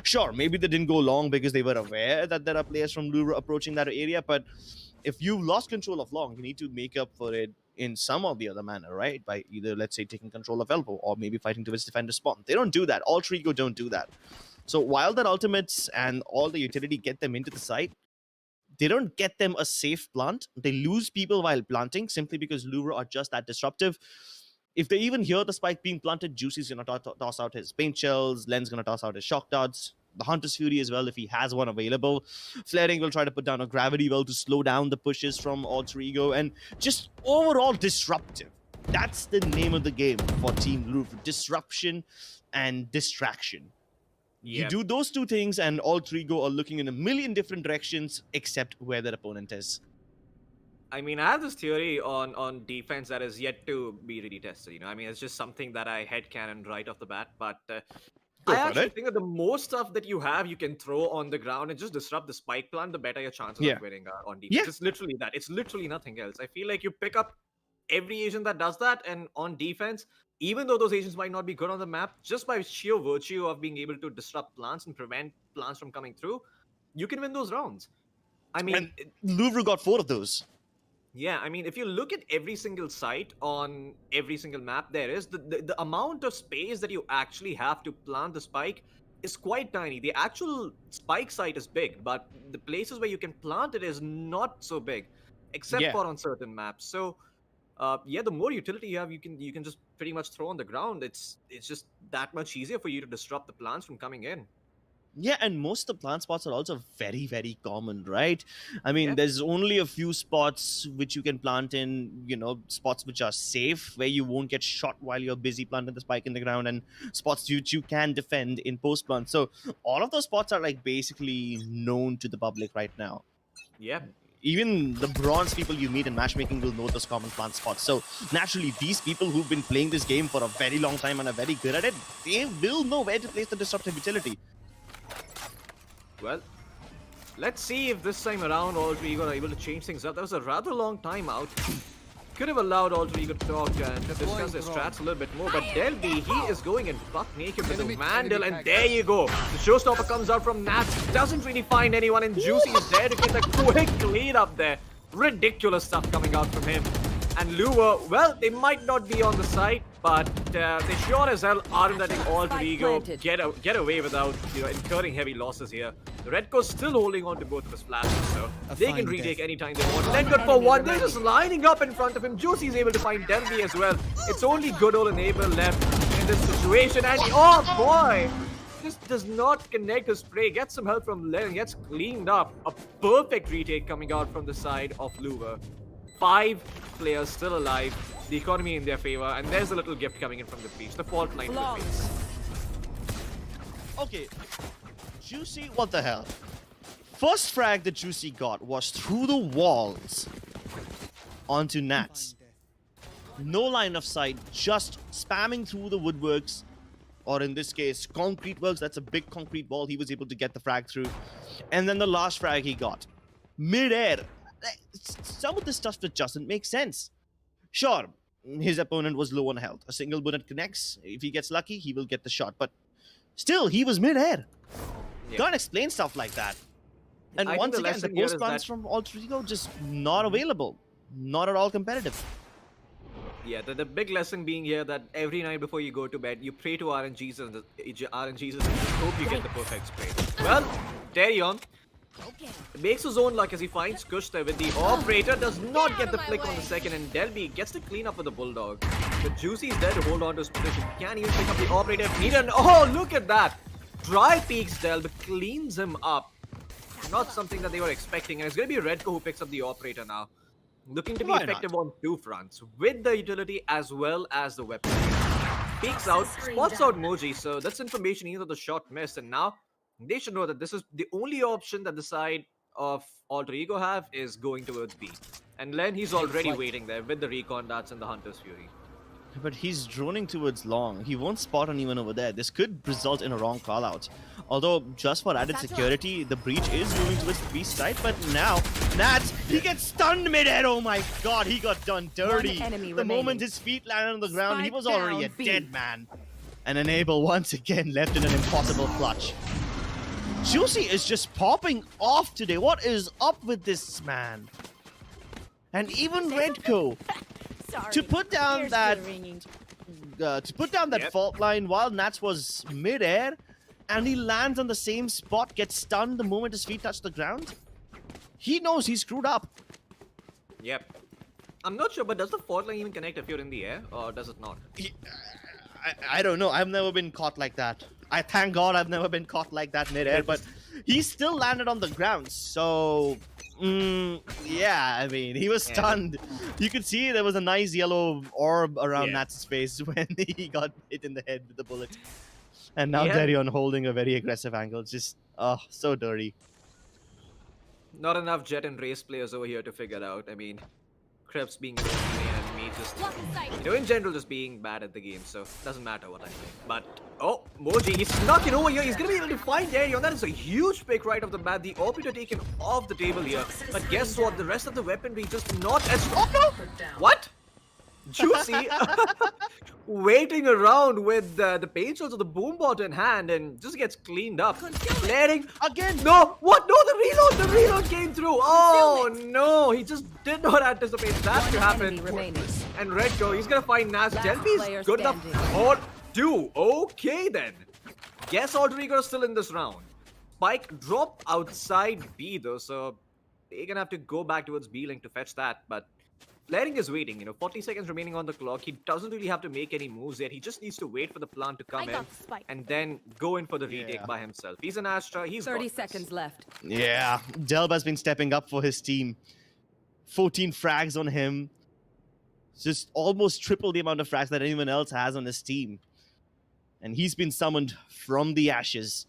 Sure, maybe they didn't go long because they were aware that there are players from Louvre approaching that area, but if you lost control of long, you need to make up for it in some or the other manner, right? By either, let's say, taking control of elbow or maybe fighting towards defender spawn. They don't do that. Alter Ego don't do that. So while their ultimates and all the utility get them into the site, they don't get them a safe plant. They lose people while planting simply because Louvre are just that disruptive. If they even hear the spike being planted, Juicy's going to toss out his paint shells, Len's going to toss out his shock darts, the Hunter's Fury as well if he has one available. Flaring will try to put down a gravity well to slow down the pushes from Alter Ego, and just overall disruptive. That's the name of the game for Team Louvre. Disruption and distraction. You do those two things and Alter Ego are looking in a million different directions except where their opponent is. I mean, I have this theory on defense that is yet to be really tested. You know, I mean, it's just something that I headcanon right off the bat. But I actually think that the more stuff that you have, you can throw on the ground and just disrupt the spike plant, the better your chances of winning on defense. It's literally that. It's literally nothing else. I feel like you pick up every agent that does that, and on defense, even though those agents might not be good on the map, just by sheer virtue of being able to disrupt plants and prevent plants from coming through, you can win those rounds. I mean, and Louvre got 4 of those. Yeah, I mean, if you look at every single site on every single map there is, the amount of space that you actually have to plant the spike is quite tiny. The actual spike site is big, but the places where you can plant it is not so big, except for on certain maps. So yeah, the more utility you have, you can just pretty much throw on the ground. It's just that much easier for you to disrupt the plants from coming in. Yeah, and most of the plant spots are also very, very common, right? I mean, Yeah. there's only a few spots which you can plant in, spots which are safe, where you won't get shot while you're busy planting the spike in the ground, and spots which you can defend in post plant. So, all of those spots are like basically known to the public right now. Yep. Even the bronze people you meet in matchmaking will know those common plant spots. So naturally, these people who've been playing this game for a very long time and are very good at it, they will know where to place the disruptive utility. Well, let's see if this time around Alter Ego are able to change things up. That was a rather long time out. Could have allowed Alter Ego to talk and discuss their strats a little bit more, but Delby, he is going in buck naked with the Vandal, and there you go. The showstopper comes out from Nats, doesn't really find anyone, and Juicy is there to get the quick lead up there. Ridiculous stuff coming out from him. And Louvre, well, they might not be on the side, but they sure as hell aren't letting Alter Ego get away without incurring heavy losses here. The Red Coast still holding on to both of his flashes, so they can retake anytime they want. Then good for one, they're just lining up in front of him. Juicy is able to find Delby as well. It's only good old Enable left in this situation, and oh boy! Just does not connect his spray, gets some help from Len, gets cleaned up. A perfect retake coming out from the side of Louvre. 5 players still alive, the economy in their favor, and there's a little gift coming in from the breach. The fault line remains. Okay, Juicy, what the hell? First frag that Juicy got was through the walls onto Nats. No line of sight, just spamming through the woodworks, or in this case, concrete works. That's a big concrete wall. He was able to get the frag through. And then the last frag he got, mid-air. Some of this stuff that doesn't make sense. Sure, his opponent was low on health. A single bullet connects. If he gets lucky, he will get the shot. But still, he was mid-air. Yeah. Can't explain stuff like that. And I think once the again, the lesson here post is plans that- from Alter Ego just not available. Not at all competitive. Yeah, the big lesson being here that every night before you go to bed, you pray to RNGs and just hope you get the perfect spray. Well, Darion makes his own luck as he finds Kush there with the operator, does not get the flick on the second, and Delby gets to clean up with the Bulldog. But Juicy is there to hold on to his position. Can't even pick up the operator if needed. Oh, look at that! Dry peaks Delby, cleans him up. Not something that they were expecting, and it's going to be Redco who picks up the operator now. Looking to be Why not? effective on 2 fronts, with the utility as well as the weapon. Peeks out, spots out Moji, so that's information either the shot missed, and now they should know that this is the only option that the side of Alter Ego have is going towards B. And Len, he's already waiting there with the recon darts and the Hunter's Fury. But he's droning towards long. He won't spot anyone over there. This could result in a wrong call out. Although, just for added security, the breach is moving towards the B side. But now, Nats, he gets stunned mid-air. Oh my god, he got done dirty. The moment his feet landed on the ground, he was already a dead man. And Enable once again left in an impossible clutch. Juicy is just popping off today. What is up with this man? And even Redco, to put down that fault line while Nats was mid-air, and he lands on the same spot, gets stunned the moment his feet touch the ground. He knows he's screwed up. Yep. I'm not sure, but does the fault line even connect if you're in the air, or does it not? I don't know. I've never been caught like that. I thank God I've never been caught like that mid-air, but he still landed on the ground, so... yeah, I mean, he was stunned. You could see there was a nice yellow orb around Nats' face when he got hit in the head with the bullet. And now Darion holding a very aggressive angle. Just, so dirty. Not enough Jet and Race players over here to figure it out. I mean, Krebs being and me just, in general, just being bad at the game, so doesn't matter what I think. But, oh, Moji, he's snuck in over here. He's going to be able to find Darion. That is a huge pick right off the bat. The operator taken off the table here. But guess what? The rest of the weaponry just not as... Oh, no! What? Juicy waiting around with the painters of the boombot in hand and just gets cleaned up. Flaring again. No, what? No, the reload came through. Oh no, he just did not anticipate that to happen. And Redco, he's gonna find Nas. Delby's good enough. Or two. Okay then. Guess Alter Ego is still in this round. Spike dropped outside B though, so they're gonna have to go back towards B link to fetch that, but Lering is waiting, 40 seconds remaining on the clock. He doesn't really have to make any moves yet. He just needs to wait for the plant to come in and then go in for the retake Yeah. by himself. He's an Astra. He's 30 got this. seconds left. Yeah, Delb has been stepping up for his team. 14 frags on him. Just almost triple the amount of frags that anyone else has on his team. And he's been summoned from the ashes.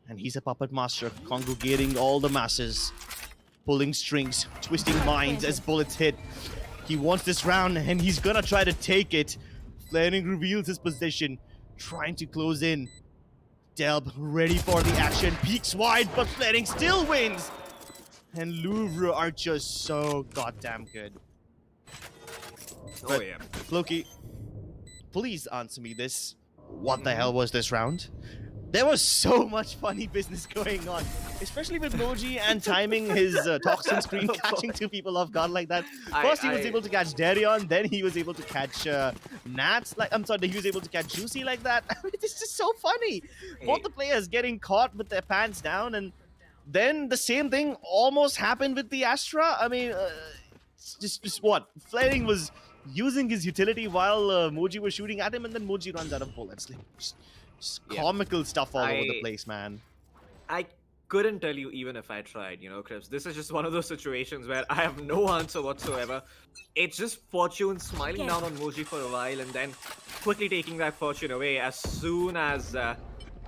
And he's a puppet master, congregating all the masses, pulling strings, twisting minds as bullets hit. He wants this round, and he's gonna try to take it. Flaring reveals his position, trying to close in. Delb ready for the action, peeks wide, but Flaring still wins. And Louvre are just so goddamn good. Oh, But- yeah. Floki, please answer me this. What the hell was this round? There was so much funny business going on, especially with Moji and timing his toxin screen, catching two people off guard like that. First, he was able to catch Darion, then he was able to catch Nats. He was able to catch Juicy like that. I mean, it's just so funny. Both the players getting caught with their pants down, and then the same thing almost happened with the Astra. I mean, just what? Flaring was using his utility while Moji was shooting at him, and then Moji runs out of bullets. Like, just Yeah. comical stuff all over the place, man. I couldn't tell you even if I tried, Crips. This is just one of those situations where I have no answer whatsoever. It's just Fortune smiling down on Moji for a while and then quickly taking that Fortune away as soon as,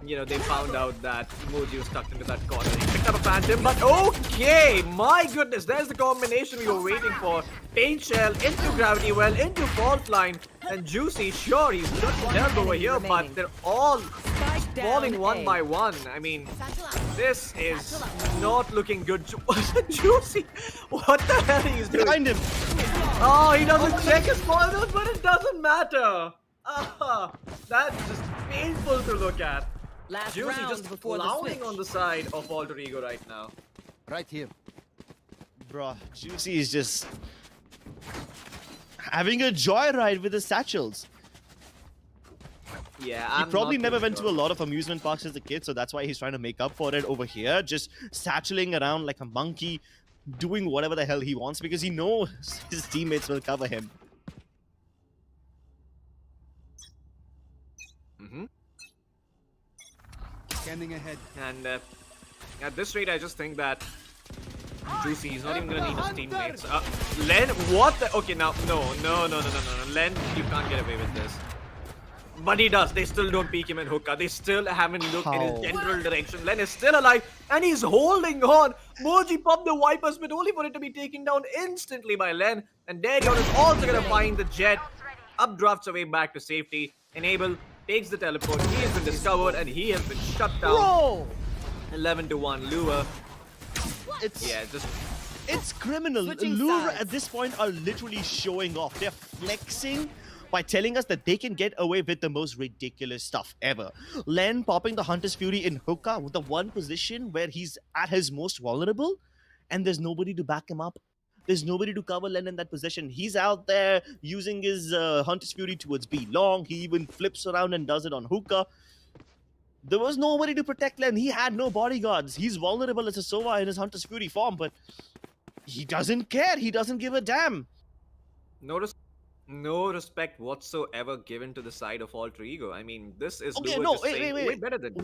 they found out that Moji was tucked into that corner. He picked up a Phantom, but okay! My goodness, there's the combination we were waiting for. Paint Shell into Gravity Well, into Fault Line, and Juicy, sure, he's looking down over here, but they're all Spike down falling one A. by one. I mean, this is not looking good. Juicy, what the hell is he doing? Behind him! Oh, he doesn't check his corners, but it doesn't matter. That's just painful to look at. Last Juicy round just before the clowning switch. on the side of Alter Ego right now. Right here. Bruh, Juicy is just having a joyride with his satchels. Yeah, He I'm probably not never too went to sure. a lot of amusement parks as a kid, so that's why he's trying to make up for it over here. Just satcheling around like a monkey, doing whatever the hell he wants because he knows his teammates will cover him. Mhm. Scanning ahead. And at this rate, I just think that Juicy, he's not even gonna need his teammates. Len, what the? Okay, now, no. Len, you can't get away with this. But he does. They still don't peek him in hookah. They still haven't looked in his How? general direction. Len is still alive, and he's holding on. Moji popped the wipers, but only for it to be taken down instantly by Len. And Darion is also gonna find the jet. Updrafts away back to safety. Enable takes the teleport. He has been discovered, and he has been shut down. Bro! 11-1 Lure. It's Yeah, just it's criminal. Switching Lure sides. at this point are literally showing off. They're flexing by telling us that they can get away with the most ridiculous stuff ever. Len popping the Hunter's Fury in hookah with the one position where he's at his most vulnerable, and there's nobody to back him up. There's nobody to cover Len in that position. He's out there using his Hunter's Fury towards B long. He even flips around and does it on hookah. There was nobody to protect Len. He had no bodyguards. He's vulnerable as a Sova in his Hunter's Fury form, but he doesn't care. He doesn't give a damn. no respect whatsoever given to the side of Alter Ego. I mean, this is Okay, Lure no, just wait, saying wait, way wait. better than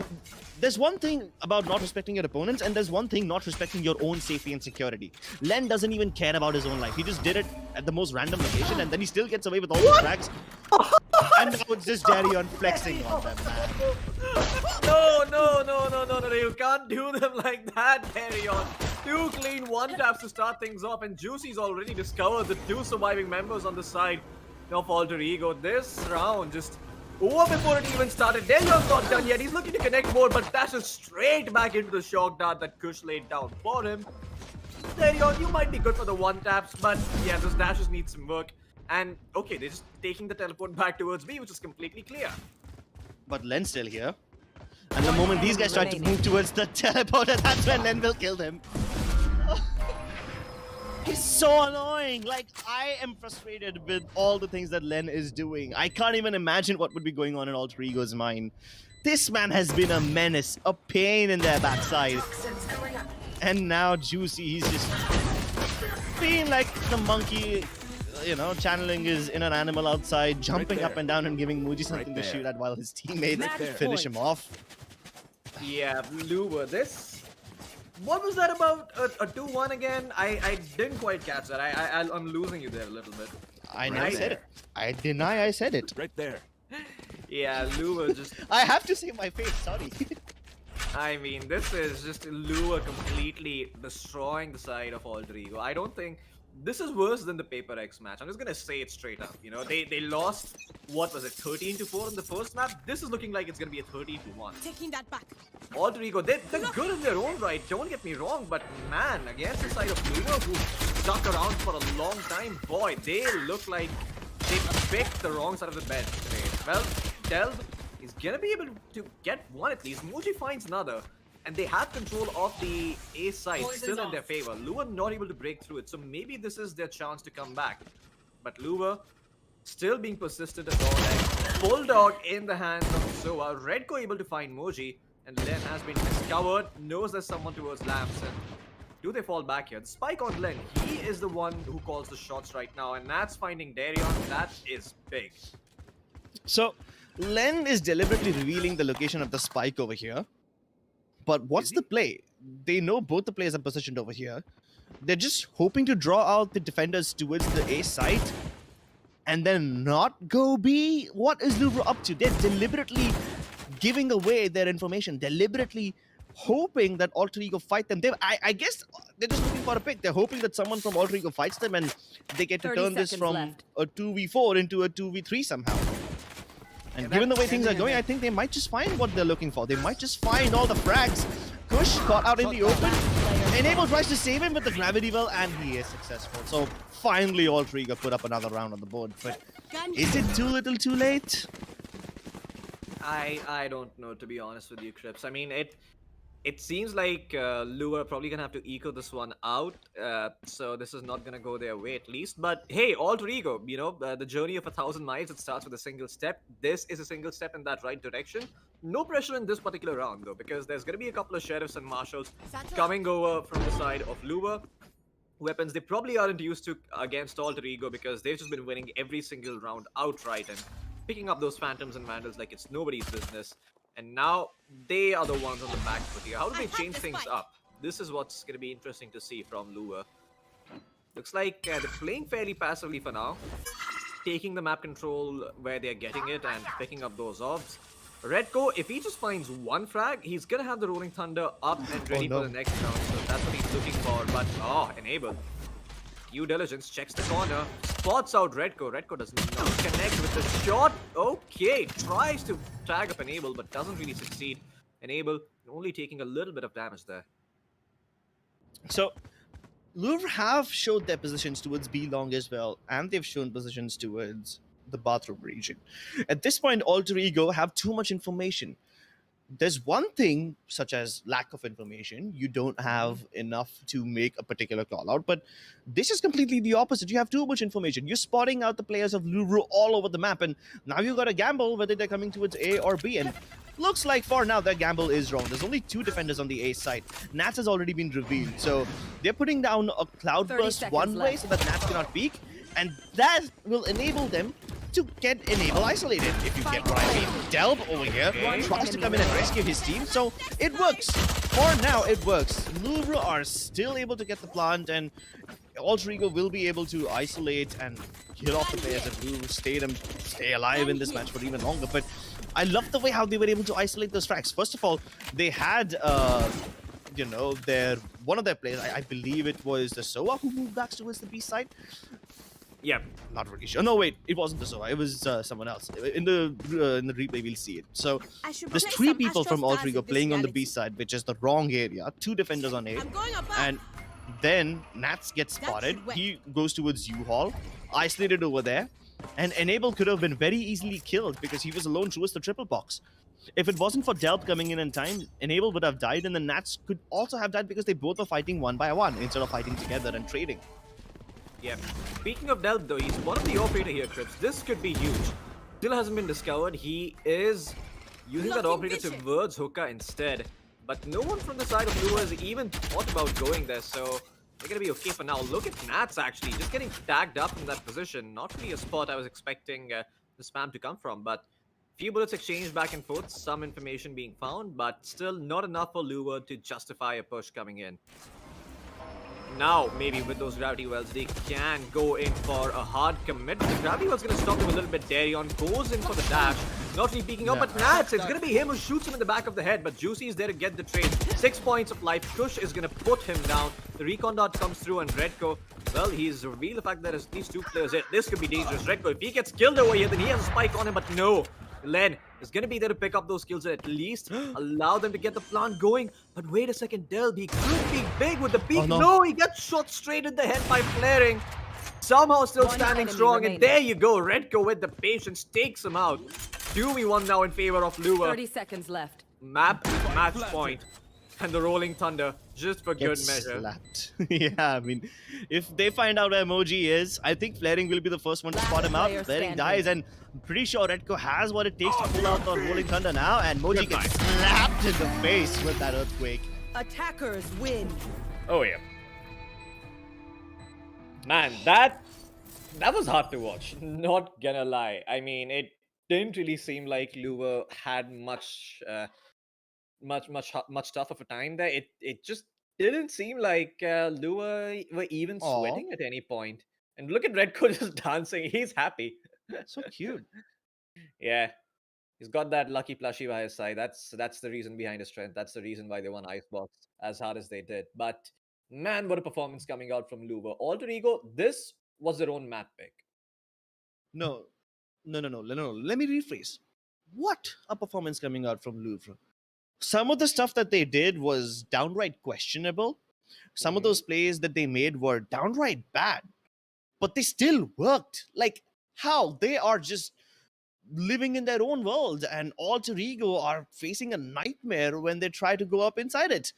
There's one thing about not respecting your opponents, and there's one thing not respecting your own safety and security. Len doesn't even care about his own life. He just did it at the most random location, and then he still gets away with all the frags. And now it's just Darion flexing on them, man. No, you can't do them like that, Darion. Two clean one-taps to start things off, and Juicy's already discovered the two surviving members on the side of Alter Ego. This round just over before it even started. Darion's not done yet. He's looking to connect more, but dashes straight back into the shock dart that Kush laid down for him. Darion, you might be good for the one-taps, but yeah, those dashes need some work. And okay, they're just taking the teleport back towards B, which is completely clear. But Len's still here. And the moment these guys try to move towards the teleporter, that's when Len will kill them. He's so annoying. Like, I am frustrated with all the things that Len is doing. I can't even imagine what would be going on in Alter Ego's mind. This man has been a menace, a pain in their backside. And now Juicy, he's just being like the monkey channeling his inner animal outside, jumping up there. and down and giving Muji something to there. shoot at while his teammates Match finish point. him off. Yeah, Louvre, this. What was that about? A 2-1 again? I didn't quite catch that. I'm losing you there a little bit. I never Right said there. it. I deny I said it. Right there. Yeah, Louvre just. I have to save my face, sorry. I mean, this is just Lua completely destroying the side of Alter Ego. I don't think this is worse than the Paper X match. I'm just gonna say it straight up. They lost, what was it, 13-4 in the first map? This is looking like it's gonna be a 13-1. Taking that back. Alter Ego, they're good in their own right, don't get me wrong, but man, against the side of Lua, who stuck around for a long time, boy, they look like they picked the wrong side of the bed today. Well, Delve is gonna be able to get one at least. Muji finds another, and they have control of the A side still in their favor. Lua not able to break through it, so maybe this is their chance to come back. But Lua still being persistent at all end. Bulldog in the hands of Soa. Redco able to find Moji, and Len has been discovered. Knows there's someone towards Lamps. And do they fall back here? The spike on Len. He is the one who calls the shots right now, and that's finding Darion. That is big. So, Len is deliberately revealing the location of the spike over here. But what's the play? They know both the players are positioned over here. They're just hoping to draw out the defenders towards the A site and then not go B. What is Louvre up to? They're deliberately giving away their information, deliberately hoping that Alter Ego fight them. I guess they're just looking for a pick. They're hoping that someone from Alter Ego fights them and they get to 30 turn this seconds from left. a 2v4 into a 2v3 somehow. And given the way things are going, I think they might just find what they're looking for. They might just find all the frags. Kush caught out in the open. Enable tries to save him with the gravity well, and he is successful. So finally, Alter Ego put up another round on the board. But is it too little too late? I don't know, to be honest with you, Crips. I mean, it seems like Lua are probably gonna have to eco this one out, so this is not gonna go their way at least. But hey, Alter Ego, the journey of 1,000 miles, it starts with a single step. This is a single step in that right direction. No pressure in this particular round though, because there's gonna be a couple of sheriffs and marshals coming over from the side of Lua. Weapons they probably aren't used to against Alter Ego because they've just been winning every single round outright and picking up those phantoms and vandals like it's nobody's business. And now they are the ones on the back foot here. How do they change things up? This is what's going to be interesting to see from Lua. Looks like they're playing fairly passively for now. Taking the map control where they're getting it and picking up those orbs. Redco, if he just finds one frag, he's going to have the Rolling Thunder up and ready for the next round. So that's what he's looking for. But, Enable. Due diligence, checks the corner, spots out Redco. Redco does not connect with the shot. Okay, tries to tag up Enable, but doesn't really succeed. Enable only taking a little bit of damage there. So, Louvre have showed their positions towards B long as well, and they've shown positions towards the bathroom region. At this point, Alter Ego have too much information. There's one thing, such as lack of information. You don't have enough to make a particular call out, but this is completely the opposite. You have too much information. You're spotting out the players of Louvre all over the map, and now you got to gamble whether they're coming towards A or B, and looks like for now their gamble is wrong. There's only 2 defenders on the A side. Nats has already been revealed, so they're putting down a cloudburst one way left. so that Nats cannot peek, and that will enable them to get Enable isolated, if you get what I mean. Delve over here tries to come in and rescue his team, so it works. For now, it works. Louvre are still able to get the plant, and Alter Ego will be able to isolate and kill off the players of Louvre, stay alive in this match for even longer. But I love the way how they were able to isolate those frags. First of all, they had one of their players, I believe it was the Soa who moved back towards the B side. Yeah. Not really sure. No, wait, it wasn't the Soa. It was someone else. In the replay, we'll see it. So there's 3 people from Alter Ego playing on the B side, which is the wrong area. 2 defenders on A, and then Nats gets spotted. He goes towards U-Haul, isolated over there, and Enable could have been very easily killed because he was alone towards the triple box. If it wasn't for Delp coming in time, Enable would have died, and the Nats could also have died because they both were fighting 1 by 1 instead of fighting together and trading. Yeah. Speaking of Delp though, he's one of the operator here, Crips. This could be huge. Still hasn't been discovered. He is using that operator towards Hookah instead. But no one from the side of Lua has even thought about going there, so They're going to be okay for now. Look at Nats actually just getting tagged up in that position. Not really a spot I was expecting the spam to come from, but few bullets exchanged back and forth, some information being found, but still not enough for Louvre to justify a push coming in. Now, maybe with those gravity wells, they can go in for a hard commit. The gravity well's going to stop them a little bit. Darion goes in for the dash. Not really peeking up, but Nats, it's going to be him who shoots him in the back of the head. But Juicy is there to get the trade. 6 points of life. Kush is going to put him down. The recon dot comes through, and Redko, well, he's revealed the fact that there's at least 2 players here. This could be dangerous. Redko, if he gets killed over here, then he has a spike on him, but no. Len is going to be there to pick up those kills and at least allow them to get the plant going. But wait a second, Delby could be big with the peak. Oh, no. No, he gets shot straight in the head by flaring. Somehow still One standing enemy strong, remaining. and there you go. Redko with the patience takes him out. 2v1 now in favor of Louvre. 30 seconds left. Match point. And the Rolling Thunder, just for good Gets measure. slapped. Yeah, I mean, if they find out where Emoji is, I think Flaring will be the first one to Last spot him out. player Flaring standing. dies, and I'm pretty sure Redko has what it takes to pull out the Rolling Thunder now, and Moji Good gets slapped in the face with that Earthquake. Attackers win. Oh yeah. Man, that was hard to watch. Not gonna lie. I mean, it didn't really seem like Louvre had much tough of a time there. It just didn't seem like Louvre were even Aw. sweating at any point. And look at Redco just dancing. He's happy. So cute. Yeah. He's got that lucky plushie by his side. That's the reason behind his strength. That's the reason why they won Icebox as hard as they did. But man, what a performance coming out from Louvre. Alter Ego, this was their own map pick. No. Let me rephrase. What a performance coming out from Louvre. Some of the stuff that they did was downright questionable. Some of those plays that they made were downright bad. But they still worked. Like, how? They are just living in their own world, and Alter Ego are facing a nightmare when they try to go up inside it.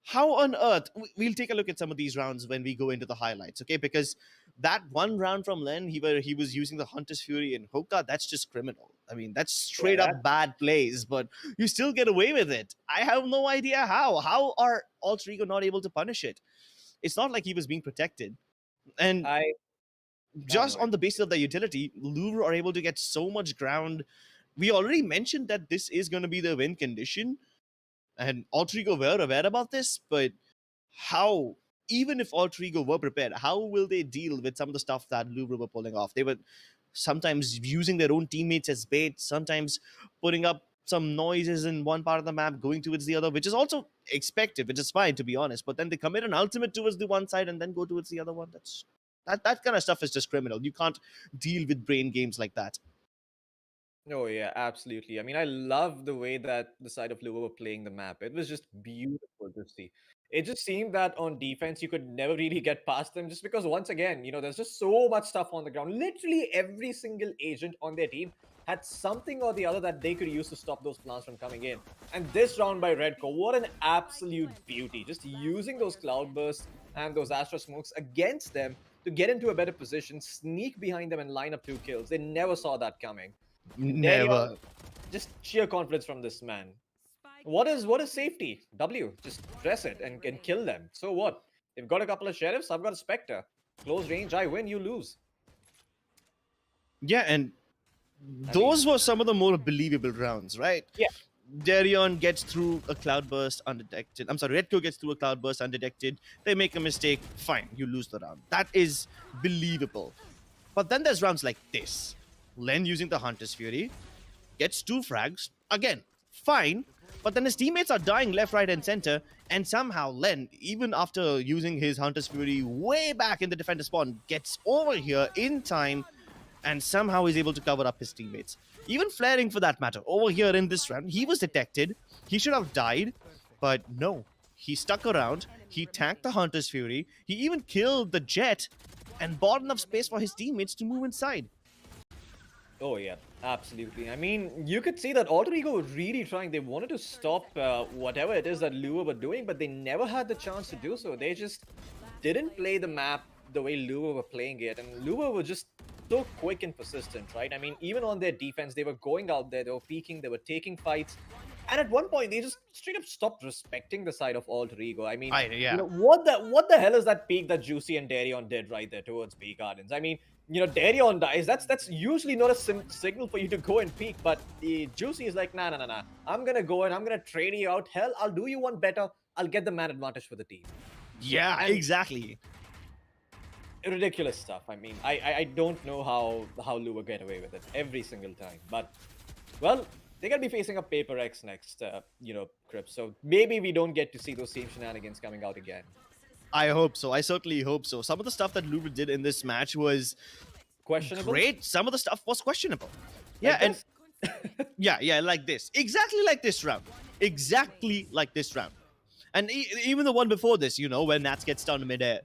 How on earth? We'll take a look at some of these rounds when we go into the highlights, okay? Because that one round from Len, he was using the Hunter's Fury and Hoka, that's just criminal. I mean, that's straight up bad plays, but you still get away with it. I have no idea how. How are Alter Ego not able to punish it? It's not like he was being protected. And just on the basis of the utility, Louvre are able to get so much ground. We already mentioned that this is going to be the win condition, and Alter Ego were aware about this, but how, even if Alter Ego were prepared, how will they deal with some of the stuff that Louvre were pulling off? They were sometimes using their own teammates as bait, sometimes putting up some noises in one part of the map, going towards the other, which is also expected, which is fine, to be honest. But then they commit an ultimate towards the one side and then go towards the other one. That kind of stuff is just criminal. You can't deal with brain games like that. Oh yeah, absolutely. I mean, I love the way that the side of Louvre were playing the map. It was just beautiful to see. It just seemed that on defense you could never really get past them just because once again, there's just so much stuff on the ground. Literally every single agent on their team had something or the other that they could use to stop those plants from coming in. And this round by Redco, what an absolute beauty. Just using those cloud bursts and those Astra smokes against them to get into a better position, sneak behind them and line up 2 kills. They never saw that coming. Never. Just sheer confidence from this man. What is safety? W. Just press it and kill them. So what? They've got a couple of sheriffs. I've got a Spectre. Close range, I win, you lose. Yeah, and those were some of the more believable rounds, right? Yeah. Darion gets through a cloudburst undetected. I'm sorry, Redco gets through a cloudburst undetected. They make a mistake. Fine, you lose the round. That is believable. But then there's rounds like this. Len using the Hunter's Fury gets 2 frags. Again, fine. But then his teammates are dying left, right, and center. And somehow Len, even after using his Hunter's Fury way back in the defender spawn, gets over here in time and somehow is able to cover up his teammates. Even Flaring, for that matter, over here in this round, he was detected. He should have died, but no. He stuck around. He tanked the Hunter's Fury. He even killed the Jet and bought enough space for his teammates to move inside. Oh yeah, absolutely. I mean, you could see that Alter Ego were really trying. They wanted to stop whatever it is that Louvre were doing, but they never had the chance to do so. They just didn't play the map the way Louvre were playing it, and Louvre were just so quick and persistent, right? I mean, even on their defense, they were going out there, they were peeking, they were taking fights, And at one point, they just straight up stopped respecting the side of Alter Ego. I mean, Yeah. what the hell is that peak that Juicy and Darion did right there towards B Gardens? I mean, Darion dies. That's usually not a signal for you to go and peak, but the Juicy is like, nah, nah, nah, nah. I'm gonna go and I'm gonna trade you out. Hell, I'll do you one better. I'll get the man advantage for the team. Yeah, And exactly. ridiculous stuff. I mean, I don't know how Lua get away with it every single time. But well, they're gonna be facing a Paper X next, Crips. So maybe we don't get to see those same shenanigans coming out again. I hope so. I certainly hope so. Some of the stuff that Louvre did in this match was Questionable. great. Some of the stuff was questionable. Like Yeah, and this. yeah, like this. Exactly like this round. Exactly like this round. And even the one before this, where Nats gets stunned midair.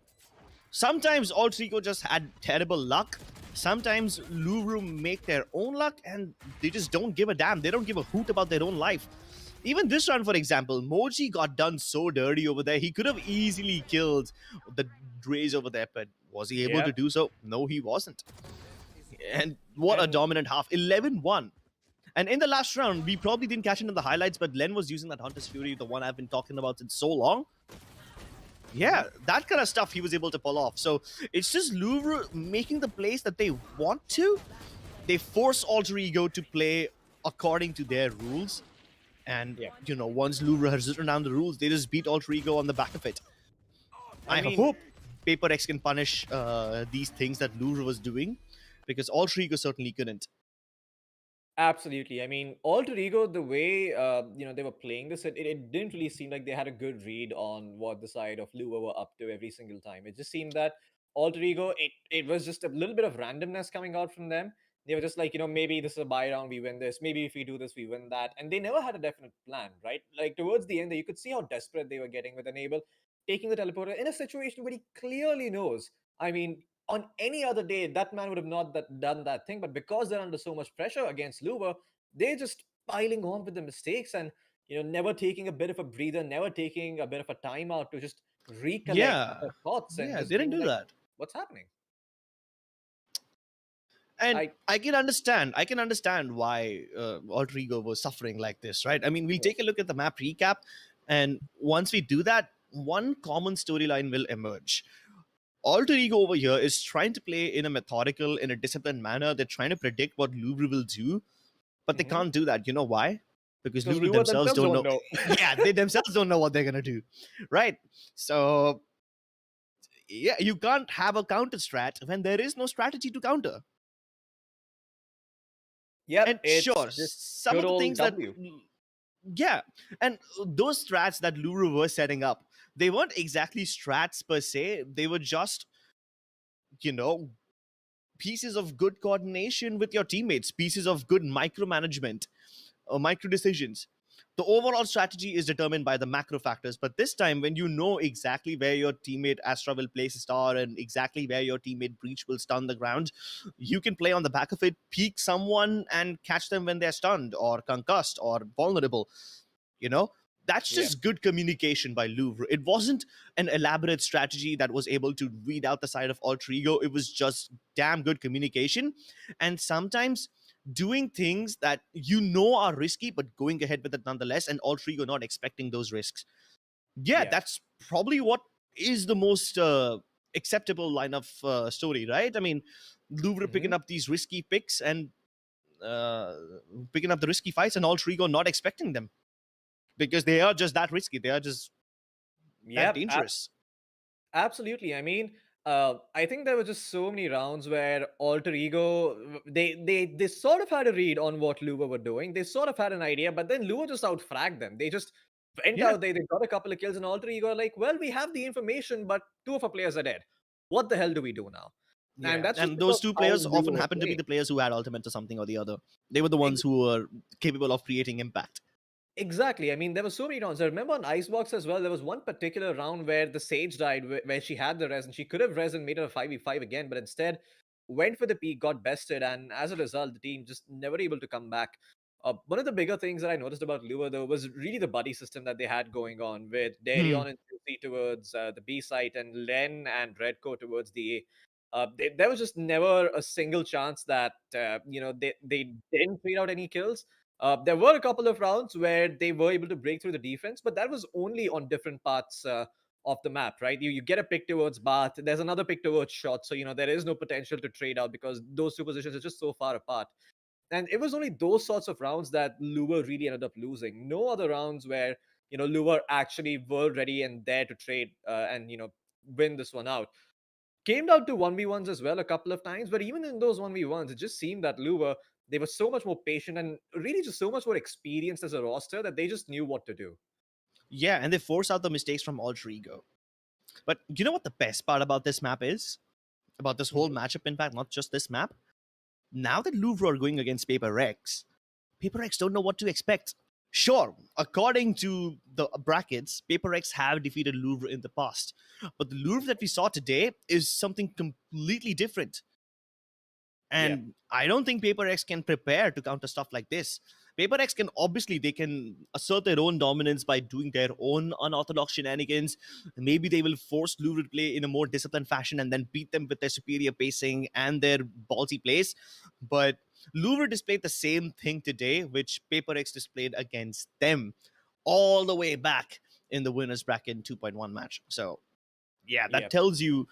Sometimes Alter Ego just had terrible luck. Sometimes Louvre make their own luck and they just don't give a damn. They don't give a hoot about their own life. Even this round, for example, Moji got done so dirty over there. He could have easily killed the Drays over there, but was he able to Yep. do so? No, he wasn't. And what a And- dominant half. 11-1. And in the last round, we probably didn't catch it in the highlights, but Len was using that Hunter's Fury, the one I've been talking about since so long. Yeah, that kind of stuff he was able to pull off. So it's just Louvre making the plays that they want to. They force Alter Ego to play according to their rules. And, Yeah. Once Louvre has written down the rules, they just beat Alter Ego on the back of it. I mean, hope Paper X can punish these things that Louvre was doing, because Alter Ego certainly couldn't. absolutely. I mean, Alter Ego, the way they were playing this, it didn't really seem like they had a good read on what the side of Lua were up to every single time. It just seemed that Alter Ego, it was just a little bit of randomness coming out from them. They were just like, maybe this is a buy round, we win this. Maybe if we do this, we win that. And they never had a definite plan, right? Like towards the end, you could see how desperate they were getting with Enable taking the teleporter in a situation where he clearly knows. I mean, on any other day, that man would have not done that thing. But because they're under so much pressure against Luba, they're just piling on with the mistakes and never taking a bit of a breather, never taking a bit of a timeout to just recollect Yeah. their thoughts and Yeah, just they didn't being do like, that. what's happening? And I I can understand why Alter Ego was suffering like this, right? I mean, we'll take a look at the map recap, and once we do that, one common storyline will emerge. Alter Ego over here is trying to play in a methodical, in a disciplined manner. They're trying to predict what Louvre will do, but they Mhm. can't do that. You know why? Because Because Louvre Lua themselves don't know. know. Yeah, they themselves don't know what they're gonna do, right? So yeah, you can't have a counter strat when there is no strategy to counter. Yep, And it's sure, just some good of the old things that W. yeah, and those strats that Louvre were setting up, they weren't exactly strats per se. They were just, you know, pieces of good coordination with your teammates, pieces of good micromanagement, micro decisions. The overall strategy is determined by the macro factors, but this time, when you know exactly where your teammate Astra will place a star and exactly where your teammate Breach will stun the ground, you can play on the back of it, peek someone, and catch them when they're stunned or concussed or vulnerable. You know, that's Yeah. just good communication by Louvre. It wasn't an elaborate strategy that was able to read out the side of Alter Ego. It was just damn good communication. And sometimes doing things that are risky, but going ahead with it nonetheless, and Alter Ego not expecting those risks. Yeah, Yeah. that's probably what is the most acceptable line of story, right? I mean, Louvre picking Mhm. up these risky picks and uh, picking up the risky fights, and Alter Ego not expecting them because they are just that risky. They are just that Yep, dangerous. absolutely. I mean, I think there were just so many rounds where Alter Ego they sort of had a read on what Lua were doing. They sort of had an idea, but then Lua just outfragged them. They just went Yeah. out there, they got a couple of kills, and Alter Ego are like, well, we have the information, but two of our players are dead. What the hell do we do now? And Yeah. that's just And those because two how players Lua often were happen to be playing. the players who had ultimate or something or the other. They were the ones who were capable of creating impact. Exactly. I mean, there were so many rounds. I remember on Icebox as well, there was one particular round where the Sage died, where she had the res, and she could have res and made it a 5v5 again, but instead went for the peak, got bested, and as a result, the team just never able to come back. One of the bigger things that I noticed about Lua, though, was really the buddy system that they had going on with Hmm. Darion and Susie towards the B site and Len and Redco towards the A. There was just never a single chance that they didn't trade out any kills. There were a couple of rounds where they were able to break through the defense, but that was only on different parts of the map, right? You get a pick towards Bath, there's another pick towards shot, so there is no potential to trade out because those two positions are just so far apart. And it was only those sorts of rounds that Louvre really ended up losing. No other rounds where Louvre actually were ready and there to trade and win this one out. Came down to 1v1s as well a couple of times, but even in those 1v1s, it just seemed that Louvre, they were so much more patient and really just so much more experienced as a roster that they just knew what to do. Yeah, and they force out the mistakes from Alter Ego. But you know what the best part about this map is? About this whole matchup, in fact, not just this map? Now that Louvre are going against Paper X don't know what to expect. Sure, according to the brackets, Paper X have defeated Louvre in the past. But the Louvre that we saw today is something completely different. And I don't think Paper X can prepare to counter stuff like this. Paper X can they can assert their own dominance by doing their own unorthodox shenanigans. Maybe they will force Louvre to play in a more disciplined fashion and then beat them with their superior pacing and their ballsy plays. But Louvre displayed the same thing today, which Paper X displayed against them all the way back in the winners bracket 2.1 match. So yeah, that tells you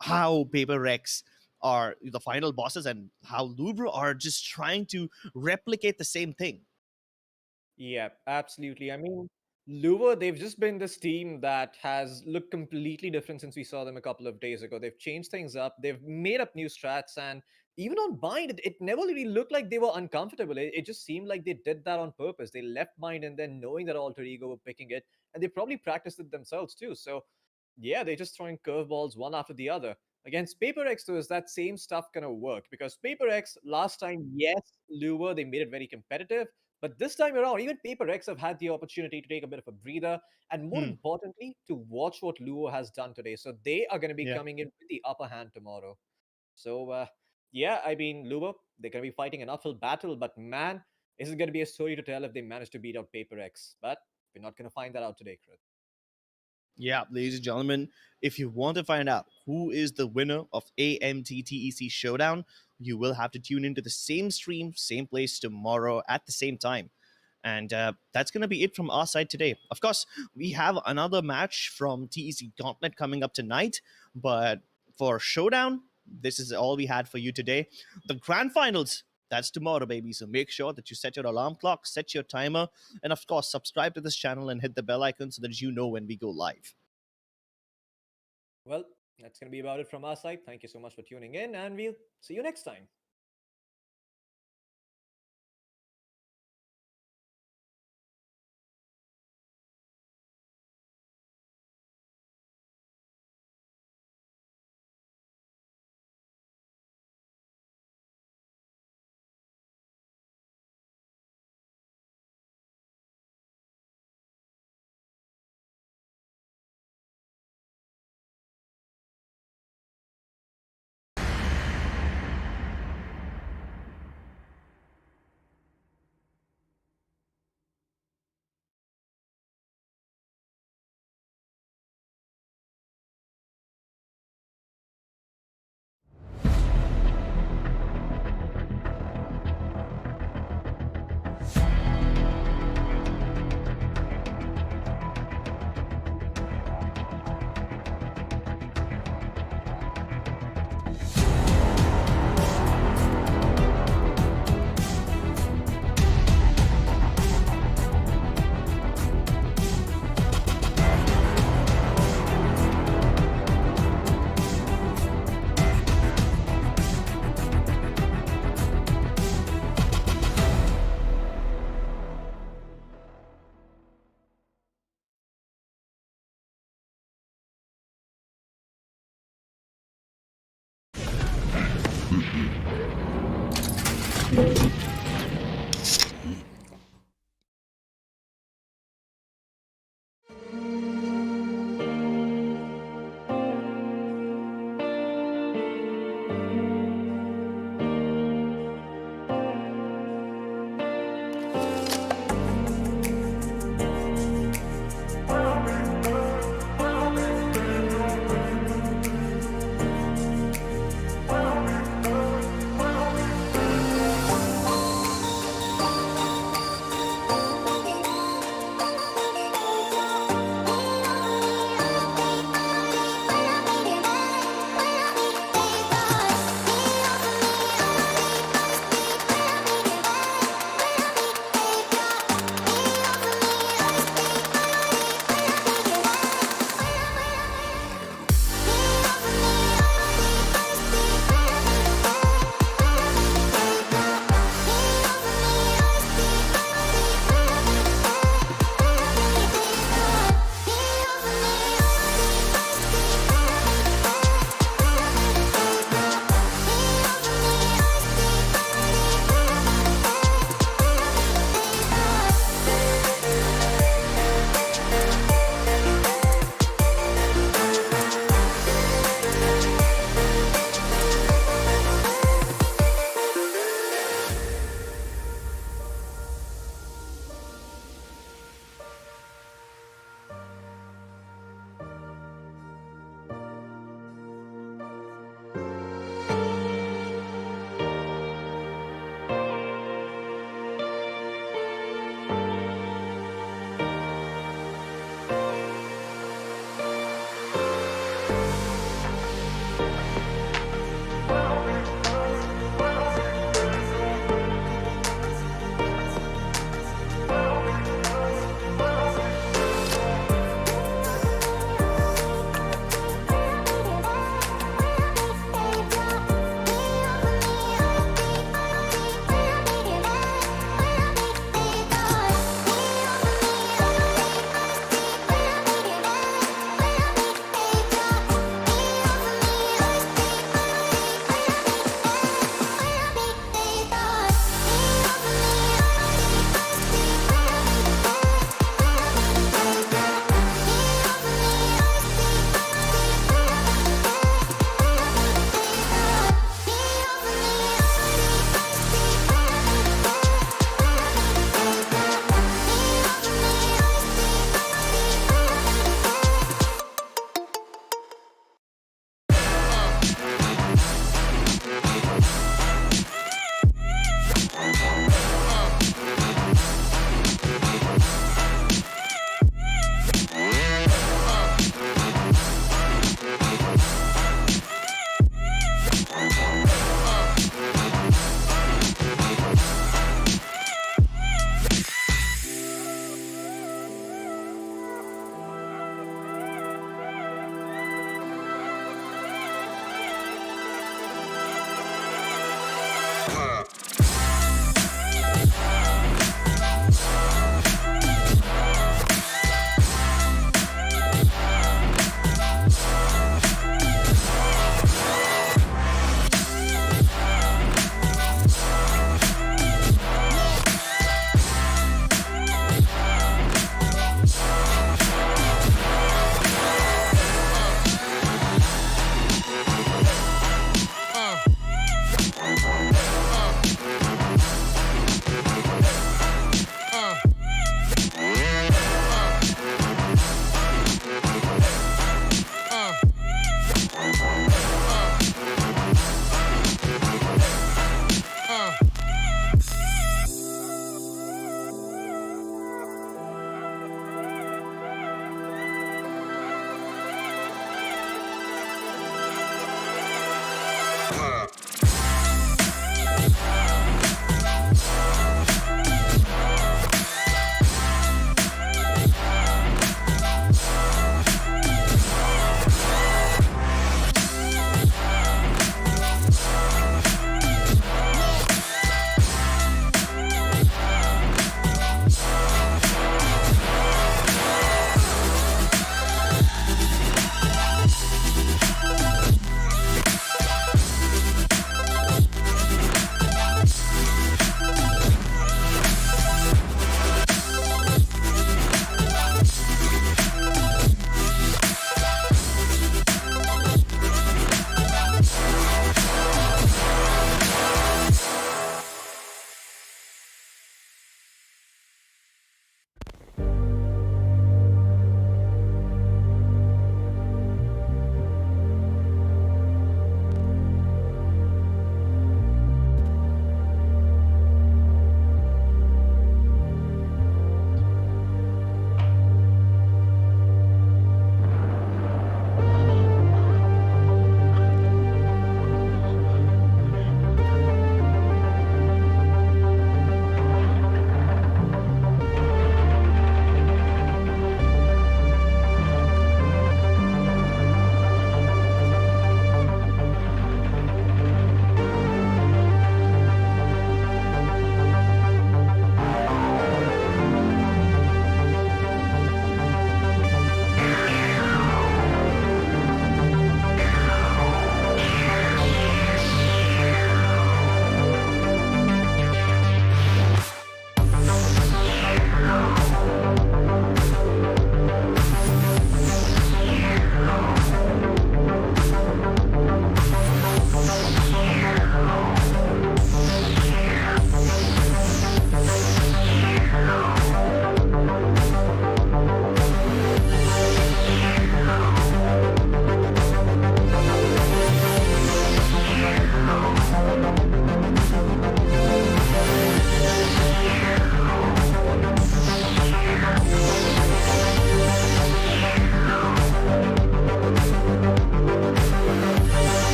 how Paper X are the final bosses and how Louvre are just trying to replicate the same thing. Yeah, absolutely. I mean, Louvre, they've just been this team that has looked completely different since we saw them a couple of days ago. They've changed things up, they've made up new strats, and even on Bind, it never really looked like they were uncomfortable. It just seemed like they did that on purpose. They left Bind and then knowing that Alter Ego were picking it, and they probably practiced it themselves too. So, yeah, they're just throwing curveballs one after the other. Against Paper X, though, is that same stuff gonna work? Because Paper X, last time, yes, Louvre, they made it very competitive. But this time around, even Paper X have had the opportunity to take a bit of a breather and, more importantly, to watch what Luo has done today. So they are going to be coming in with the upper hand tomorrow. So, yeah, I mean, Luo, they're going to be fighting an uphill battle, but man, this is going to be a story to tell if they manage to beat out Paper X. But we're not going to find that out today, Chris. Yeah, ladies and gentlemen, if you want to find out who is the winner of AMT TEC Showdown, you will have to tune into the same stream, same place tomorrow at the same time. And that's going to be it from our side today. Of course, we have another match from TEC Gauntlet coming up tonight. But for Showdown, this is all we had for you today. The grand finals, that's tomorrow, baby. So make sure that you set your alarm clock, set your timer, and of course, subscribe to this channel and hit the bell icon so that you know when we go live. Well, that's going to be about it from our side. Thank you so much for tuning in, and we'll see you next time.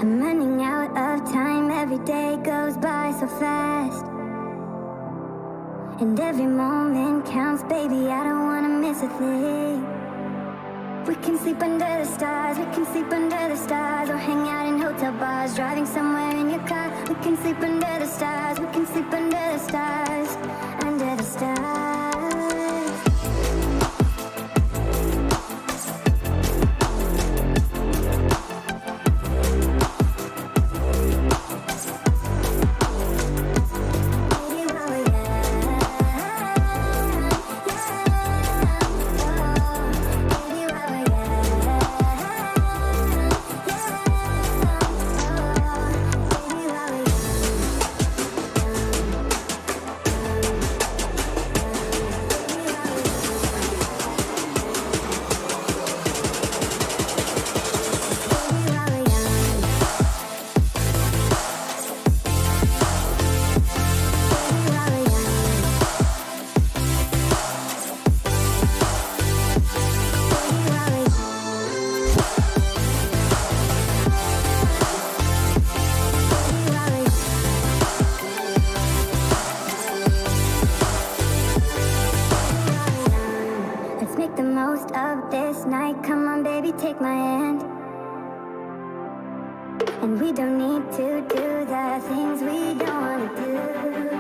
I'm running out of time, every day goes by so fast. And every moment counts, baby, I don't wanna miss a thing. We can sleep under the stars, we can sleep under the stars, or hang out in hotel bars, driving somewhere in your car. We can sleep under the stars, we can sleep under the stars, under the stars. Let's make the most of this night. Come on, baby, take my hand. And we don't need to do the things we don't want to do.